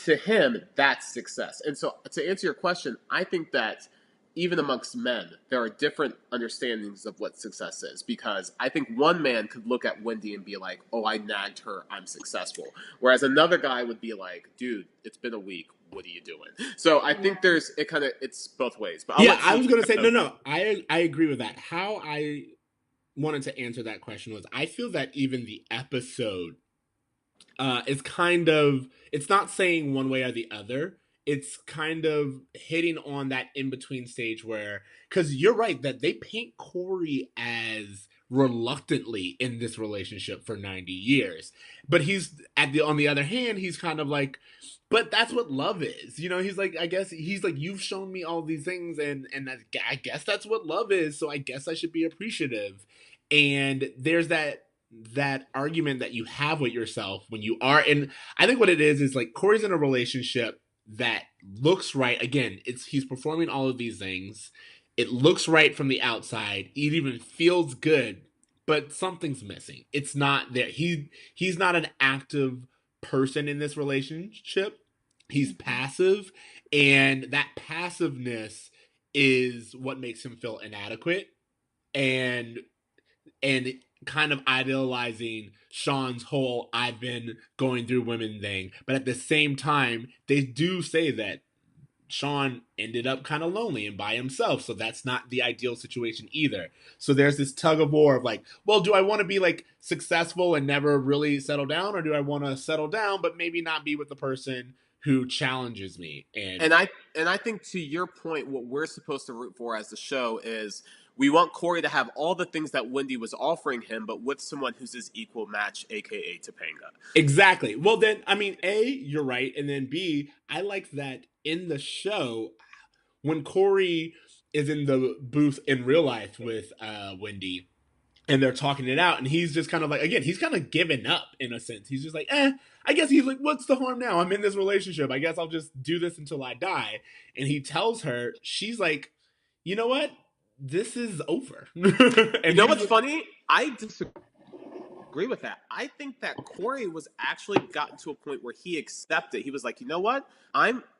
To him, that's success. And so to answer your question, I think that even amongst men, there are different understandings of what success is, because I think one man could look at Wendy and be like, oh, I nagged her, I'm successful. Whereas another guy would be like, dude, it's been a week, what are you doing? So I think it's both ways. But I was going to say, no, I agree with that. How I wanted to answer that question was, I feel that even the episode is kind of, it's not saying one way or the other. It's kind of hitting on that in-between stage where, because you're right that they paint Corey as reluctantly in this relationship for 90 years. But he's, on the other hand, he's kind of like, but that's what love is. You know, he's like, I guess, he's like, you've shown me all these things and I guess that's what love is. So I guess I should be appreciative. And there's that argument that you have with yourself when you are in, I think what it is like Corey's in a relationship that looks right. Again, he's performing all of these things. It looks right from the outside. It even feels good, but something's missing. It's not there. He's not an active person in this relationship. He's passive, and that passiveness is what makes him feel inadequate and kind of idealizing Sean's whole I've been going through women thing. But at the same time, they do say that Sean ended up kind of lonely and by himself. So that's not the ideal situation either. So there's this tug of war of like, well, do I want to be like successful and never really settle down? Or do I want to settle down, but maybe not be with the person who challenges me? And I think to your point, what we're supposed to root for as the show is we want Corey to have all the things that Wendy was offering him, but with someone who's his equal match, a.k.a. Topanga. Exactly. Well, then, I mean, A, you're right. And then B, I like that in the show, when Corey is in the booth in real life with Wendy, and they're talking it out, and he's just kind of like, again, he's kind of giving up in a sense. He's just like, I guess he's like, what's the harm now? I'm in this relationship. I guess I'll just do this until I die. And he tells her, she's like, you know what? This is over. And you know what's funny? I disagree with that. I think that Corey was actually gotten to a point where he accepted. He was like, you know what?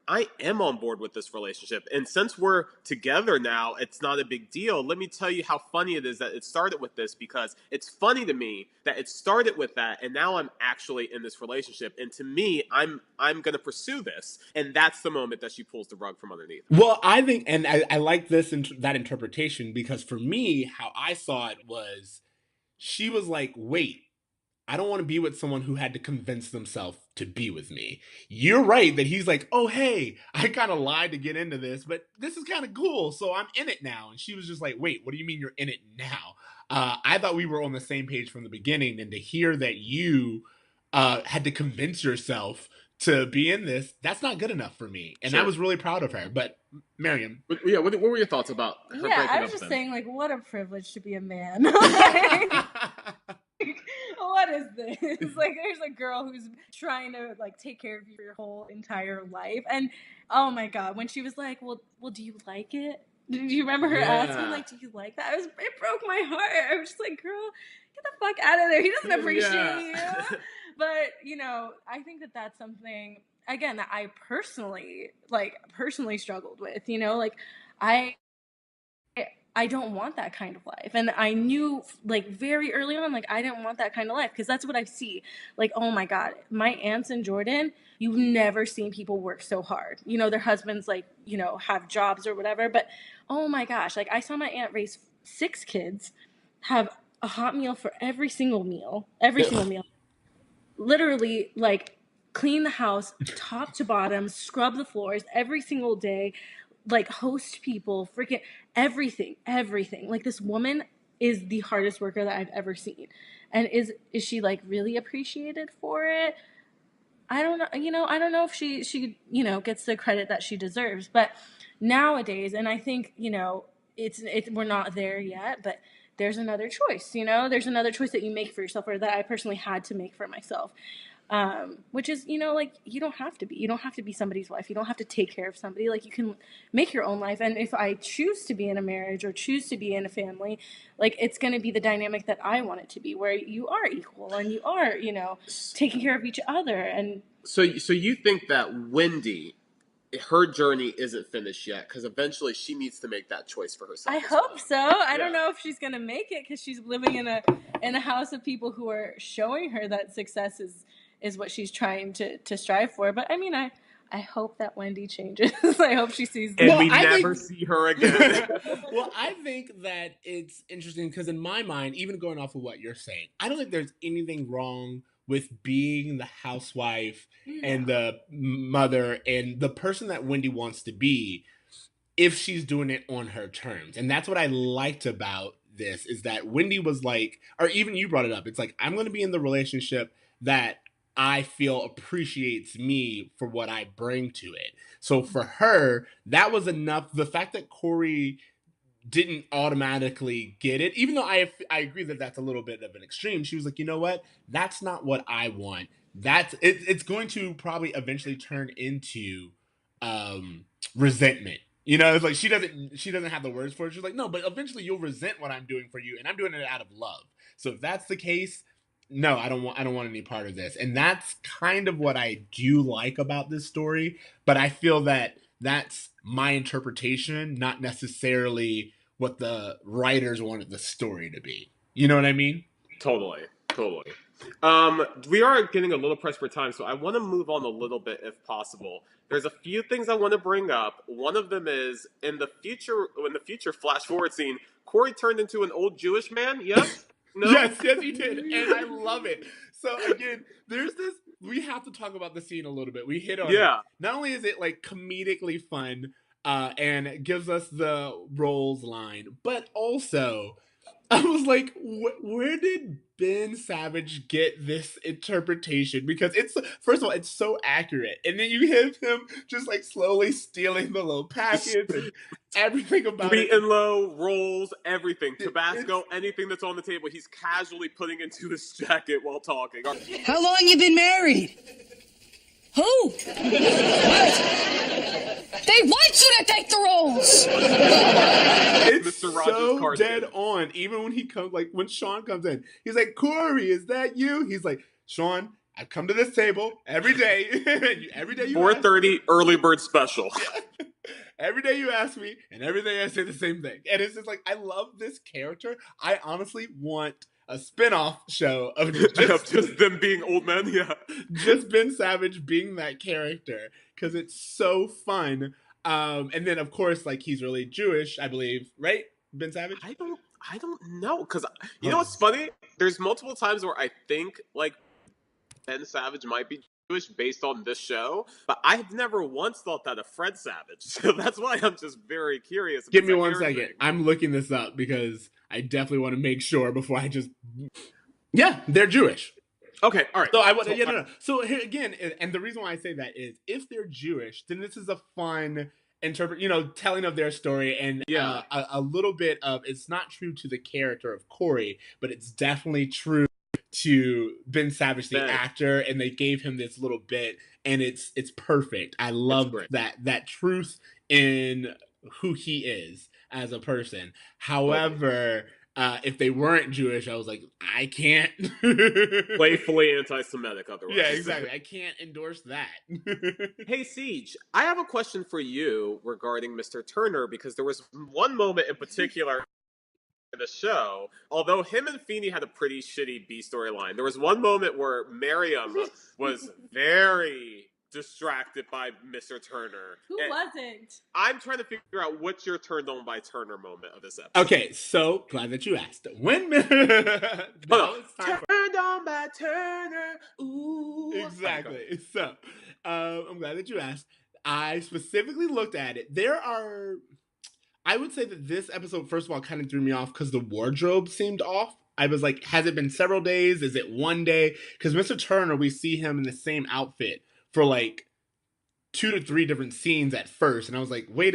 I am on board with this relationship. And since we're together now, it's not a big deal. Let me tell you how funny it is that it started with this, because it's funny to me that it started with that, and now I'm actually in this relationship. And to me, I'm going to pursue this. And that's the moment that she pulls the rug from underneath. Well, I think, and I like this that interpretation, because for me, how I saw it was, she was like, wait, I don't want to be with someone who had to convince themselves to be with me. You're right that he's like, oh, hey, I kind of lied to get into this, but this is kind of cool, so I'm in it now. And she was just like, wait, what do you mean you're in it now? I thought we were on the same page from the beginning, and to hear that you had to convince yourself to be in this, that's not good enough for me. And I was really proud of her. But Mariam. Yeah, what were your thoughts about her breaking up? I was just saying, like, what a privilege to be a man. what is this? Like, there's a girl who's trying to like take care of your whole entire life, and oh my god, when she was like, well, do you like it? Did you remember her asking, like, do you like that? It broke my heart. I was just like, girl, get the fuck out of there. He doesn't appreciate you. But, you know, I think that that's something, again, that I personally struggled with, you know, like, I don't want that kind of life. And I knew, like, very early on, like, I didn't want that kind of life, because that's what I see. Like, oh my God, my aunts in Jordan, you've never seen people work so hard. You know, their husbands, like, you know, have jobs or whatever. But, oh my gosh, like, I saw my aunt raise 6 kids, have a hot meal for every single meal. Literally, like, clean the house top to bottom, scrub the floors every single day, like, host people, freaking everything. Like, this woman is the hardest worker that I've ever seen. And is she, like, really appreciated for it? I don't know. You know, I don't know if she you know, gets the credit that she deserves. But nowadays, and I think, you know, we're not there yet, but there's another choice, you know? There's another choice that you make for yourself, or that I personally had to make for myself. Which is, you know, like, you don't have to be somebody's wife. You don't have to take care of somebody. Like, you can make your own life. And if I choose to be in a marriage or choose to be in a family, like, it's going to be the dynamic that I want it to be, where you are equal and you are, you know, taking care of each other. And So you think that Wendy, her journey isn't finished yet, because eventually she needs to make that choice for herself. I hope so. I don't know if she's going to make it, because she's living in a house of people who are showing her that success is what she's trying to strive for. But I mean, I hope that Wendy changes. I hope she sees And that. we never see her again. Well, I think that it's interesting because in my mind, even going off of what you're saying, I don't think there's anything wrong with being the housewife and the mother and the person that Wendy wants to be, if she's doing it on her terms. And that's what I liked about this, is that Wendy was like, or even you brought it up, it's like, I'm going to be in the relationship that I feel appreciates me for what I bring to it. So for her, that was enough. The fact that Corey didn't automatically get it, even though I agree that that's a little bit of an extreme, she was like, you know what? That's not what I want. It's going to probably eventually turn into resentment. You know, it's like she doesn't have the words for it. She's like, no, but eventually you'll resent what I'm doing for you, and I'm doing it out of love. So if that's the case, no, I don't want any part of this. And that's kind of what I do like about this story. But I feel that that's my interpretation, not necessarily what the writers wanted the story to be. You know what I mean? Totally. We are getting a little pressed for time, so I want to move on a little bit if possible. There's a few things I want to bring up. One of them is in the future flash forward scene, Corey turned into an old Jewish man. Yes? No? Yes, he did. And I love it. So again, there's this, we have to talk about the scene a little bit. We hit on it. Not only is it like comedically fun, and it gives us the roles line, but also I was like, where did Ben Savage get this interpretation? Because it's, first of all, it's so accurate. And then you have him just like slowly stealing the little packets and everything about it. Sweet and low, rolls, everything. Tabasco, anything that's on the table, he's casually putting into his jacket while talking. How long you been married? Who? What? They want you to take the roles. It's so dead on. Even when he comes, like when Sean comes in, he's like, Corey, is that you? He's like, Sean, I come to this table every day. Every day you 4:30 early bird special. Every day you ask me, and every day I say the same thing. And it's just like, I love this character. I honestly want a spin-off show of just them being old men, just Ben Savage being that character, because it's so fun. And then of course, like, he's really Jewish, I believe, right? Ben Savage? I don't know, because you know what's funny? There's multiple times where I think like Ben Savage might be Jewish based on this show, but I've never once thought that of Fred Savage. So that's why I'm just very curious. Give me 1 second. I'm looking this up because I definitely want to make sure before I just... Yeah, they're Jewish. Okay, all right. So So here again, and the reason why I say that is, if they're Jewish, then this is a fun telling of their story, and a little bit of, it's not true to the character of Corey, but it's definitely true to Ben Savage, the Ben. actor, and they gave him this little bit, and it's perfect. I love great. that truth in who he is as a person. However, if they weren't Jewish, I was like, I can't Playfully anti-Semitic otherwise. Yeah, exactly. I can't endorse that. Hey, Ceej, I have a question for you regarding Mr. Turner, because there was one moment in particular in the show, although him and Feeney had a pretty shitty B storyline, there was one moment where Mariam was very distracted by Mr. Turner. Who wasn't? I'm trying to figure out what's your turned on by Turner moment of this episode. Okay, so glad that you asked. When Hold on. Turned on by Turner. Ooh. Exactly. So, I'm glad that you asked. I specifically looked at it. I would say that this episode, first of all, kind of threw me off because the wardrobe seemed off. I was like, has it been several days? Is it one day? Because Mr. Turner, we see him in the same outfit for like 2 to 3 different scenes at first. And I was like, wait,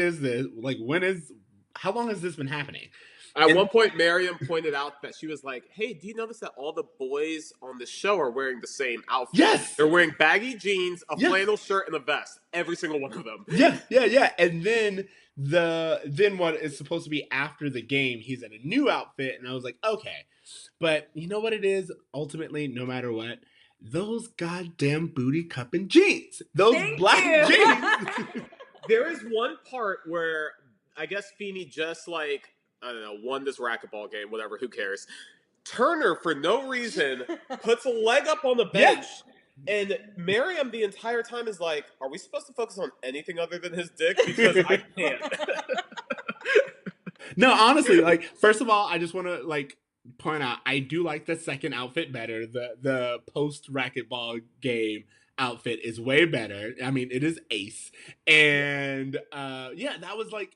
how long has this been happening? At one point, Mariam pointed out that she was like, hey, do you notice that all the boys on the show are wearing the same outfit? Yes! They're wearing baggy jeans, a flannel shirt, and a vest. Every single one of them. Yeah. And then what is supposed to be after the game, he's in a new outfit. And I was like, okay. But you know what it is? Ultimately, no matter what, those goddamn booty cupping jeans. Those black jeans. There is one part where I guess Feeney just like, I don't know, won this racquetball game, whatever, who cares. Turner, for no reason, puts a leg up on the bench. And Mariam the entire time is like, are we supposed to focus on anything other than his dick? Because I can't. No, honestly, like, first of all, I just want to, like, point out, I do like the second outfit better. The post-racquetball game outfit is way better. I mean, it is ace. And, that was, like,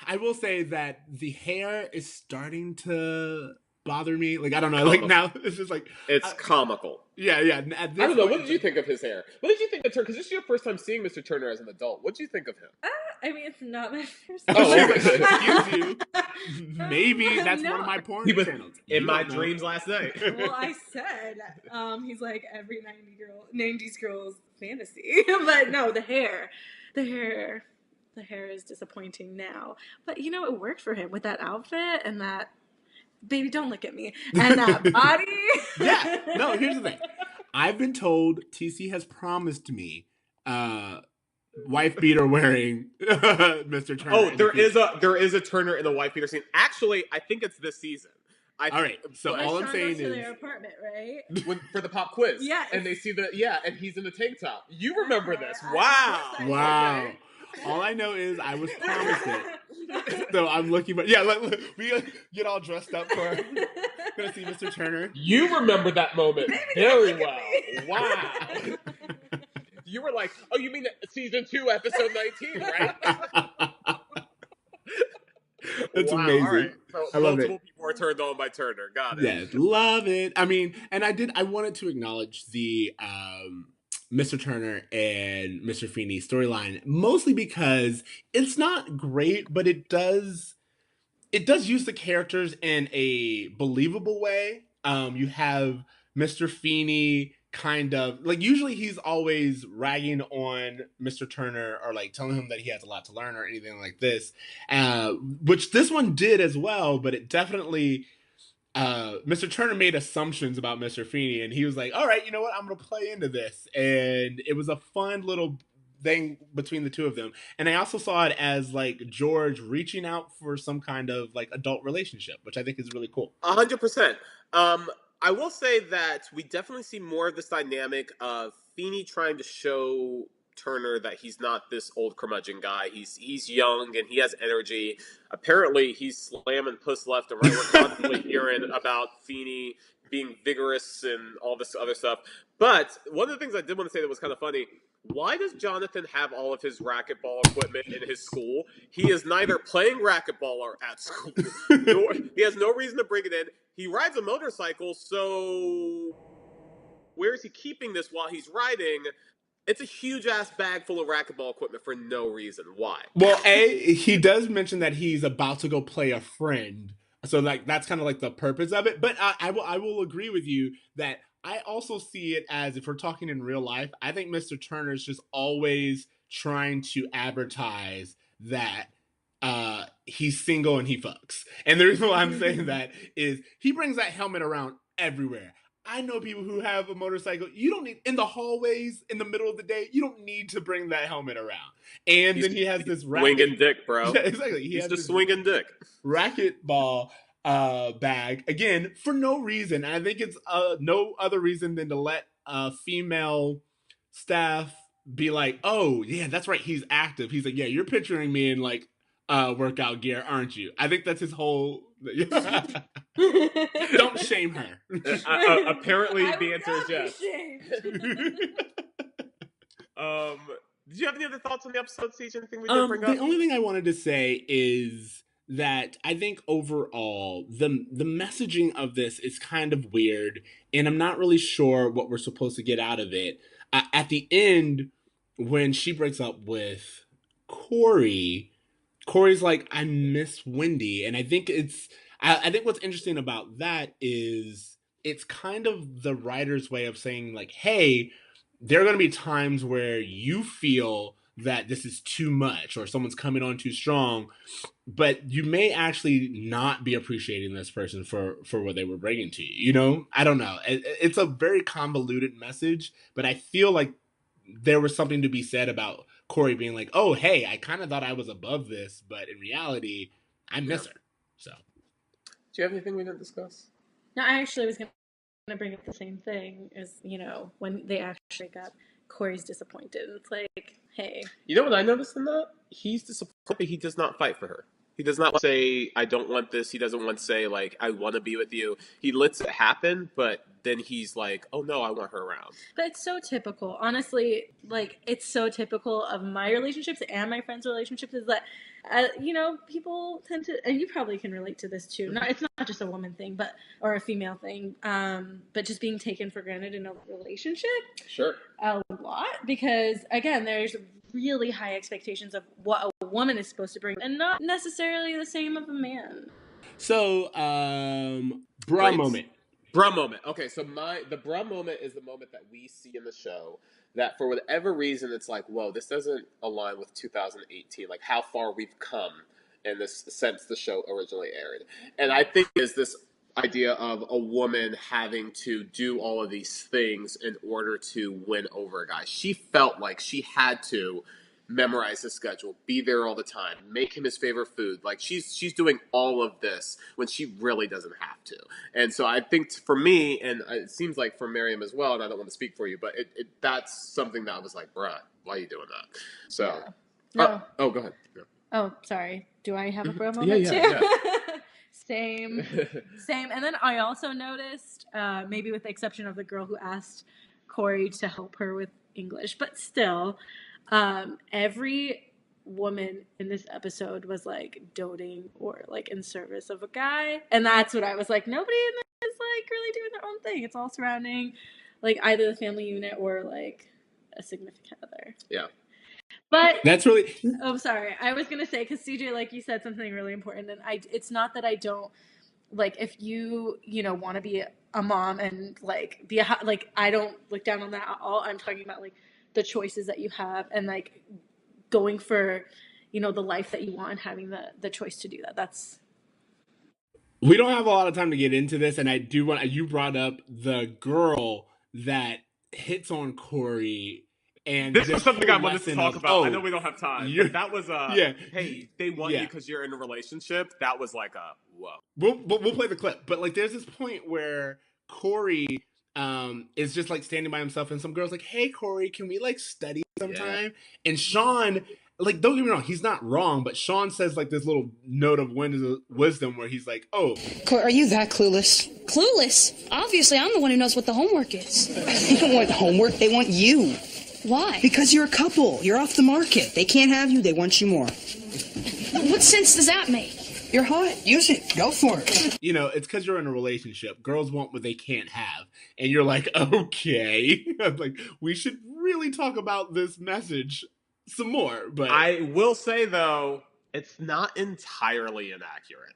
I will say that the hair is starting to bother me. Like, I don't know. Like, now, it's just, like... It's comical. Yeah. I don't know. What did you think of his hair? What did you think of Turner? Because this is your first time seeing Mr. Turner as an adult. What did you think of him? I mean, it's not my first time. Oh, excuse you. Maybe that's one of my porn channels. In my dreams last night. Well, I said he's like every 90s girl's fantasy. But no, the hair is disappointing now. But you know, it worked for him with that outfit and that. Baby, don't look at me. And that body. Yeah. No, here's the thing. I've been told TC has promised me wife beater wearing Mr. Turner. Oh, there is a Turner in the wife beater scene. Actually, I think it's this season. All right. So all I'm saying to is their apartment, right? For the pop quiz. Yeah. And they see and he's in the tank top. You remember this. Wow. Wow. All I know is I was promised it. So I'm looking, but yeah, look, we get all dressed up for gonna see Mr. Turner. You remember that moment very well. Wow. You were like, oh, you mean season 2, episode 19, right? That's amazing. All right. So I love multiple it. people are turned on by Turner. Got it. Yeah, love it. I mean, and I wanted to acknowledge the Mr. Turner and Mr. Feeney storyline, mostly because it's not great, but it does use the characters in a believable way. You have Mr. Feeney kind of like, usually he's always ragging on Mr. Turner or like telling him that he has a lot to learn or anything like this, which this one did as well, but it definitely Mr. Turner made assumptions about Mr. Feeney, and he was like, all right, you know what, I'm gonna play into this. And it was a fun little thing between the two of them. And I also saw it as like George reaching out for some kind of like adult relationship, which I think is really cool. 100%. I will say that we definitely see more of this dynamic of Feeney trying to show Turner that he's not this old curmudgeon guy. He's young and he has energy. Apparently, he's slamming puss left and right. We're constantly hearing about Feeney being vigorous and all this other stuff. But one of the things I did want to say that was kind of funny, why does Jonathan have all of his racquetball equipment in his school? He is neither playing racquetball or at school. He has no reason to bring it in. He rides a motorcycle, so where is he keeping this while he's riding? It's a huge-ass bag full of racquetball equipment for no reason. Why? Well, he does mention that he's about to go play a friend So like that's kind of like the purpose of it. But I will agree with you that I also see it as, if we're talking in real life, I think Mr. Turner's just always trying to advertise that he's single and he fucks. And the reason why I'm saying that is he brings that helmet around everywhere. I know people who have a motorcycle. You don't need, in the hallways in the middle of the day, you don't need to bring that helmet around. And then he has this swinging dick, bro. Yeah, exactly. He's just swinging dick. Racquetball bag again for no reason. I think it's no other reason than to let female staff be like, oh yeah, that's right, he's active. He's like, yeah, you're picturing me in like workout gear, aren't you? I think that's his whole. Don't shame her. Apparently, the answer is yes. Did you have any other thoughts on the episode, Ceej? Anything we didn't bring up? The only thing I wanted to say is that I think overall the messaging of this is kind of weird, and I'm not really sure what we're supposed to get out of it. At the end, when she breaks up with Corey's like, I miss Wendy, and I think I think what's interesting about that is it's kind of the writer's way of saying like, hey, there are going to be times where you feel that this is too much or someone's coming on too strong, but you may actually not be appreciating this person for what they were bringing to you. You know, I don't know. It's a very convoluted message, but I feel like there was something to be said about Corey being like, oh, hey, I kind of thought I was above this, but in reality, I miss her. So, do you have anything we didn't discuss? No, I actually was going to bring up the same thing as, when they actually got Corey's disappointed. It's like, hey. You know what I noticed in that? He's disappointed he does not fight for her. He does not say, I don't want this. He doesn't want to say, like, I want to be with you. He lets it happen, but then he's like, oh, no, I want her around. But it's so typical. Honestly, like, it's so typical of my relationships and my friends' relationships is that, people tend to, and you probably can relate to this too. It's not just a woman thing, or a female thing, but just being taken for granted in a relationship. Sure. A lot. Because, again, there's really high expectations of what a woman is supposed to bring and not necessarily the same of a man. So, bra moment. Bra moment. Okay, so the bra moment is the moment that we see in the show that for whatever reason it's like, whoa, this doesn't align with 2018, like how far we've come in this since the show originally aired. And I think is this idea of a woman having to do all of these things in order to win over a guy. She felt like she had to memorize his schedule, be there all the time, make him his favorite food. Like she's doing all of this when she really doesn't have to. And so I think for me, and it seems like for Mariam as well, and I don't want to speak for you, but that's something that I was like, bruh, why are you doing that? So, yeah. No. Go ahead. Yeah. Oh, sorry. Do I have a bro moment too? Yeah. Same. And then I also noticed, maybe with the exception of the girl who asked Corey to help her with English, but still, every woman in this episode was like doting or like in service of a guy. And that's what I was like, nobody in this is like really doing their own thing. It's all surrounding like either the family unit or like a significant other. Yeah. But that's really. Oh, sorry. I was gonna say because CJ, like you said, something really important, and it's not that I don't like if you want to be a mom and like be like I don't look down on that at all. I'm talking about like the choices that you have and like going for the life that you want and having the choice to do that. That's. We don't have a lot of time to get into this, and I do want you brought up the girl that hits on Corey. And this is something I wanted to talk about. I know we don't have time. But that was hey, they want you because you're in a relationship. That was like whoa. We'll play the clip. But like there's this point where Corey is just like standing by himself and some girl's like, hey Corey, can we like study sometime? Yeah. And Sean, like, don't get me wrong, he's not wrong, but Sean says like this little note of wisdom where he's like, oh, Corey, are you that clueless? Clueless? Obviously, I'm the one who knows what the homework is. They don't want homework, they want you. Why? Because you're a couple. You're off the market. They can't have you. They want you more. What sense does that make? You're hot. Use it. Go for it. It's because you're in a relationship. Girls want what they can't have. And you're like, okay. Like, we should really talk about this message some more. But I will say, though, it's not entirely inaccurate.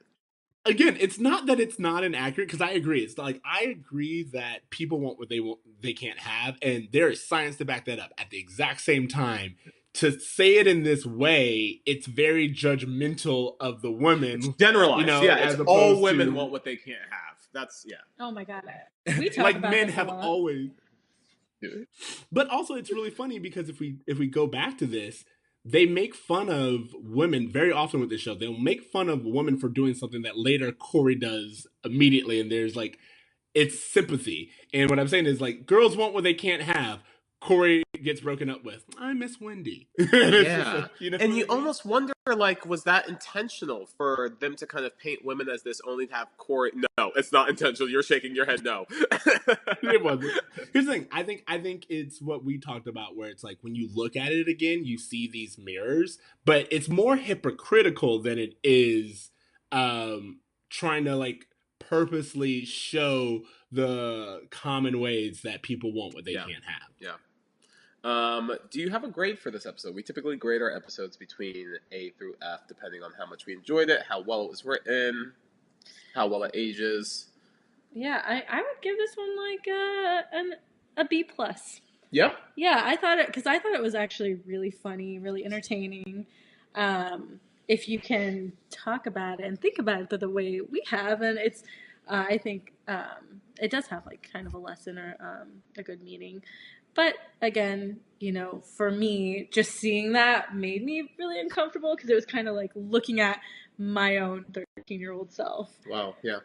again, it's not that it's not inaccurate, because I agree. It's like, I agree that people want what they can't have, and there is science to back that up. At the exact same time, to say it in this way, it's very judgmental of the women. Generalized, yeah. as It's all opposed women to, want what they can't have. That's Oh my god, we talk like, about men this a have lot. always. But also, it's really funny because if we go back to this, they make fun of women very often with this show. They'll make fun of women for doing something that later Corey does immediately, and there's like, it's sympathy. And what I'm saying is, like, girls want what they can't have. Corey gets broken up with. I miss Wendy. Yeah. Like, And you almost wonder, like, was that intentional for them to kind of paint women as this only to have Corey? No, it's not intentional. You're shaking your head no. It wasn't. Here's the thing. I think it's what we talked about, where it's like, when you look at it again, you see these mirrors, but it's more hypocritical than it is trying to, like, purposely show the common ways that people want what they can't have. Yeah. Do you have a grade for this episode? We typically grade our episodes between A through F, depending on how much we enjoyed it, how well it was written, how well it ages. Yeah, I would give this one like a B plus. Yep. Yeah, I thought it was actually really funny, really entertaining. If you can talk about it and think about it the way we have, and it's, I think it does have like kind of a lesson or a good meaning. But again, for me, just seeing that made me really uncomfortable because it was kind of like looking at my own 13-year-old self. Wow. Yeah.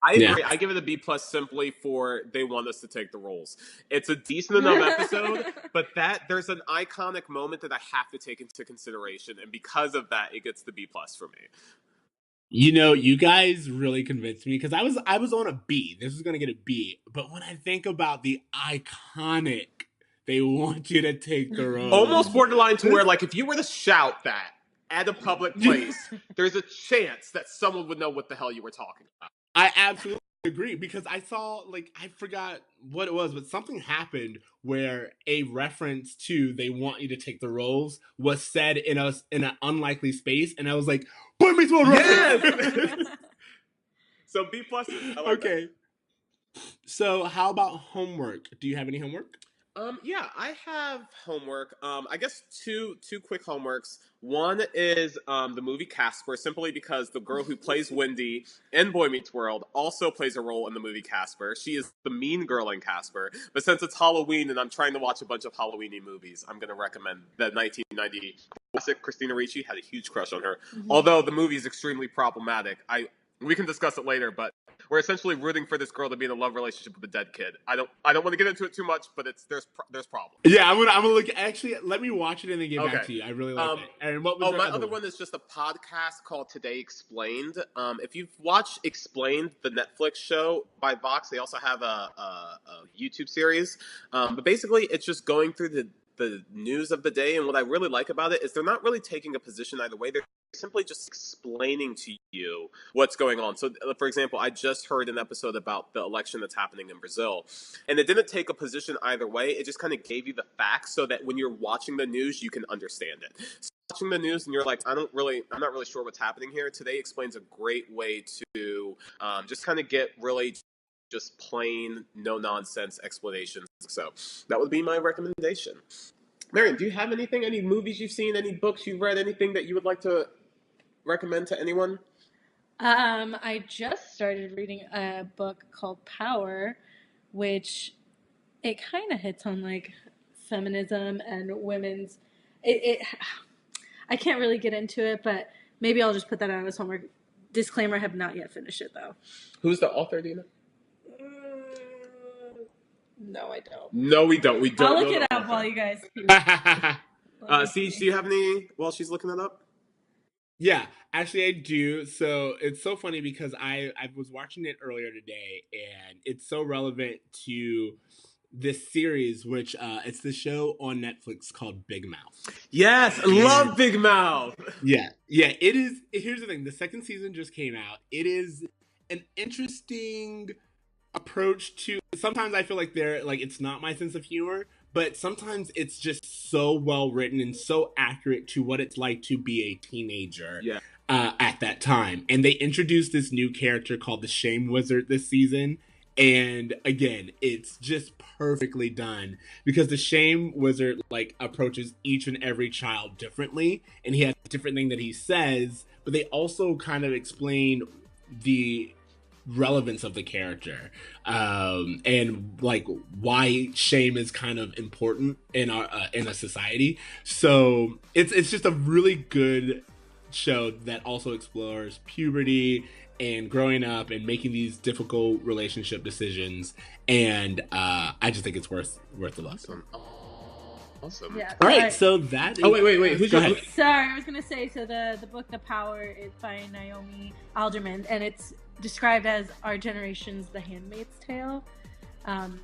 I agree. I give it a B plus simply for they want us to take the roles. It's a decent enough episode, but there's an iconic moment that I have to take into consideration, and because of that, it gets the B plus for me. You guys really convinced me, because I was on a B. This is gonna get a B, but when I think about the iconic, they want you to take the role, almost borderline to where, like, if you were to shout that at a public place, there's a chance that someone would know what the hell you were talking about. I absolutely agree, because I saw, like, I forgot what it was, but something happened where a reference to they want you to take the roles was said in an unlikely space, and I was like, Boy Meets World reference! So B plus. Okay. So how about homework? Do you have any homework? Yeah, I have homework. I guess two quick homeworks. One is the movie Casper, simply because the girl who plays Wendy in Boy Meets World also plays a role in the movie Casper. She is the mean girl in Casper. But since it's Halloween and I'm trying to watch a bunch of Halloween-y movies, I'm going to recommend the 1990 classic. Christina Ricci had a huge crush on her. Mm-hmm. Although the movie is extremely problematic. We can discuss it later, but we're essentially rooting for this girl to be in a love relationship with a dead kid. I don't want to get into it too much, but there's problems. Yeah, I'm gonna look. Actually, let me watch it and then get back to you. I really like it. And what was my other one is just a podcast called Today Explained. If you've watched Explained, the Netflix show by Vox, they also have a YouTube series. But basically, it's just going through the news of the day, and what I really like about it is they're not really taking a position either way. They're simply just explaining to you what's going on. So, for example, I just heard an episode about the election that's happening in Brazil, and it didn't take a position either way. It just kind of gave you the facts so that when you're watching the news, you can understand it. So watching the news and you're like, I'm not really sure what's happening here. Today Explains a great way to just kind of get really just plain, no-nonsense explanations. So that would be my recommendation. Mariam, do you have anything, any movies you've seen, any books you've read, anything that you would like to recommend to anyone? I just started reading a book called Power, which it kind of hits on, like, feminism and women's... I can't really get into it, but maybe I'll just put that out as homework. Disclaimer, I have not yet finished it, though. Who's the author, do you know? No, I don't. No, we don't. I'll look it up while you guys keep... Ceej, do you have any while she's looking it up? Yeah, actually I do. So it's so funny because I was watching it earlier today, and it's so relevant to this series, which it's the show on Netflix called Big Mouth. Yes, I love Big Mouth. Yeah, it is. Here's the thing: the second season just came out. It is an interesting approach to. Sometimes I feel like it's not my sense of humor, but sometimes it's just so well written and so accurate to what it's like to be a teenager. Yeah. at that time. And they introduced this new character called the Shame Wizard this season. And again, it's just perfectly done because the Shame Wizard like approaches each and every child differently, and he has a different thing that he says, but they also kind of explain the relevance of the character and like why shame is kind of important in our in a society. So it's just a really good show that also explores puberty and growing up and making these difficult relationship decisions, and I just think it's worth the look. Awesome. Yeah. All right, so that is... Oh, wait. Who's Go your... ahead. Sorry, I was gonna say. So the book The Power is by Naomi Alderman, and it's described as our generation's The Handmaid's Tale. And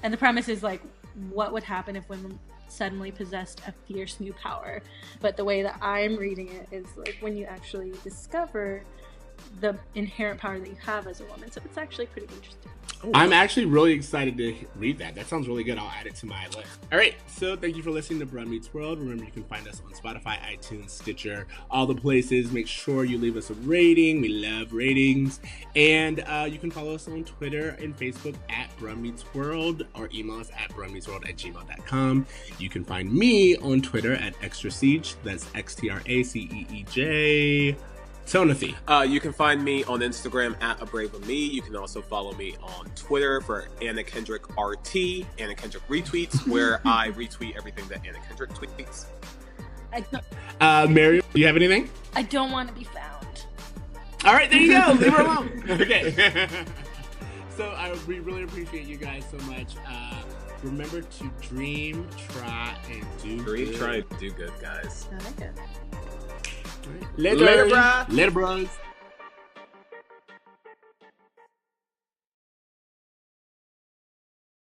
the premise is like, what would happen if women suddenly possessed a fierce new power? But the way that I'm reading it is like when you actually discover the inherent power that you have as a woman. So it's actually pretty interesting. I'm actually really excited to read that. That sounds really good. I'll add it to my list. All right, so thank you for listening to Broad Meets World. Remember, you can find us on Spotify, iTunes, Stitcher, all the places. Make sure you leave us a rating. We love ratings. And you can follow us on Twitter and Facebook at Broad Meets World, or email us at broadmeetsworld@gmail.com. You can find me on Twitter at Extra Ceej. That's XTRACEEJ. Timothy. You can find me on Instagram at A Brave of Me. You can also follow me on Twitter for Anna Kendrick RT, Anna Kendrick Retweets, where I retweet everything that Anna Kendrick tweets. Mariam, do you have anything? I don't want to be found. All right, there you go. Leave her alone. Okay. So we really appreciate you guys so much. Remember to dream, try, and do good. Dream, try, and do good, guys. I like it. Later, brah. Later, bros.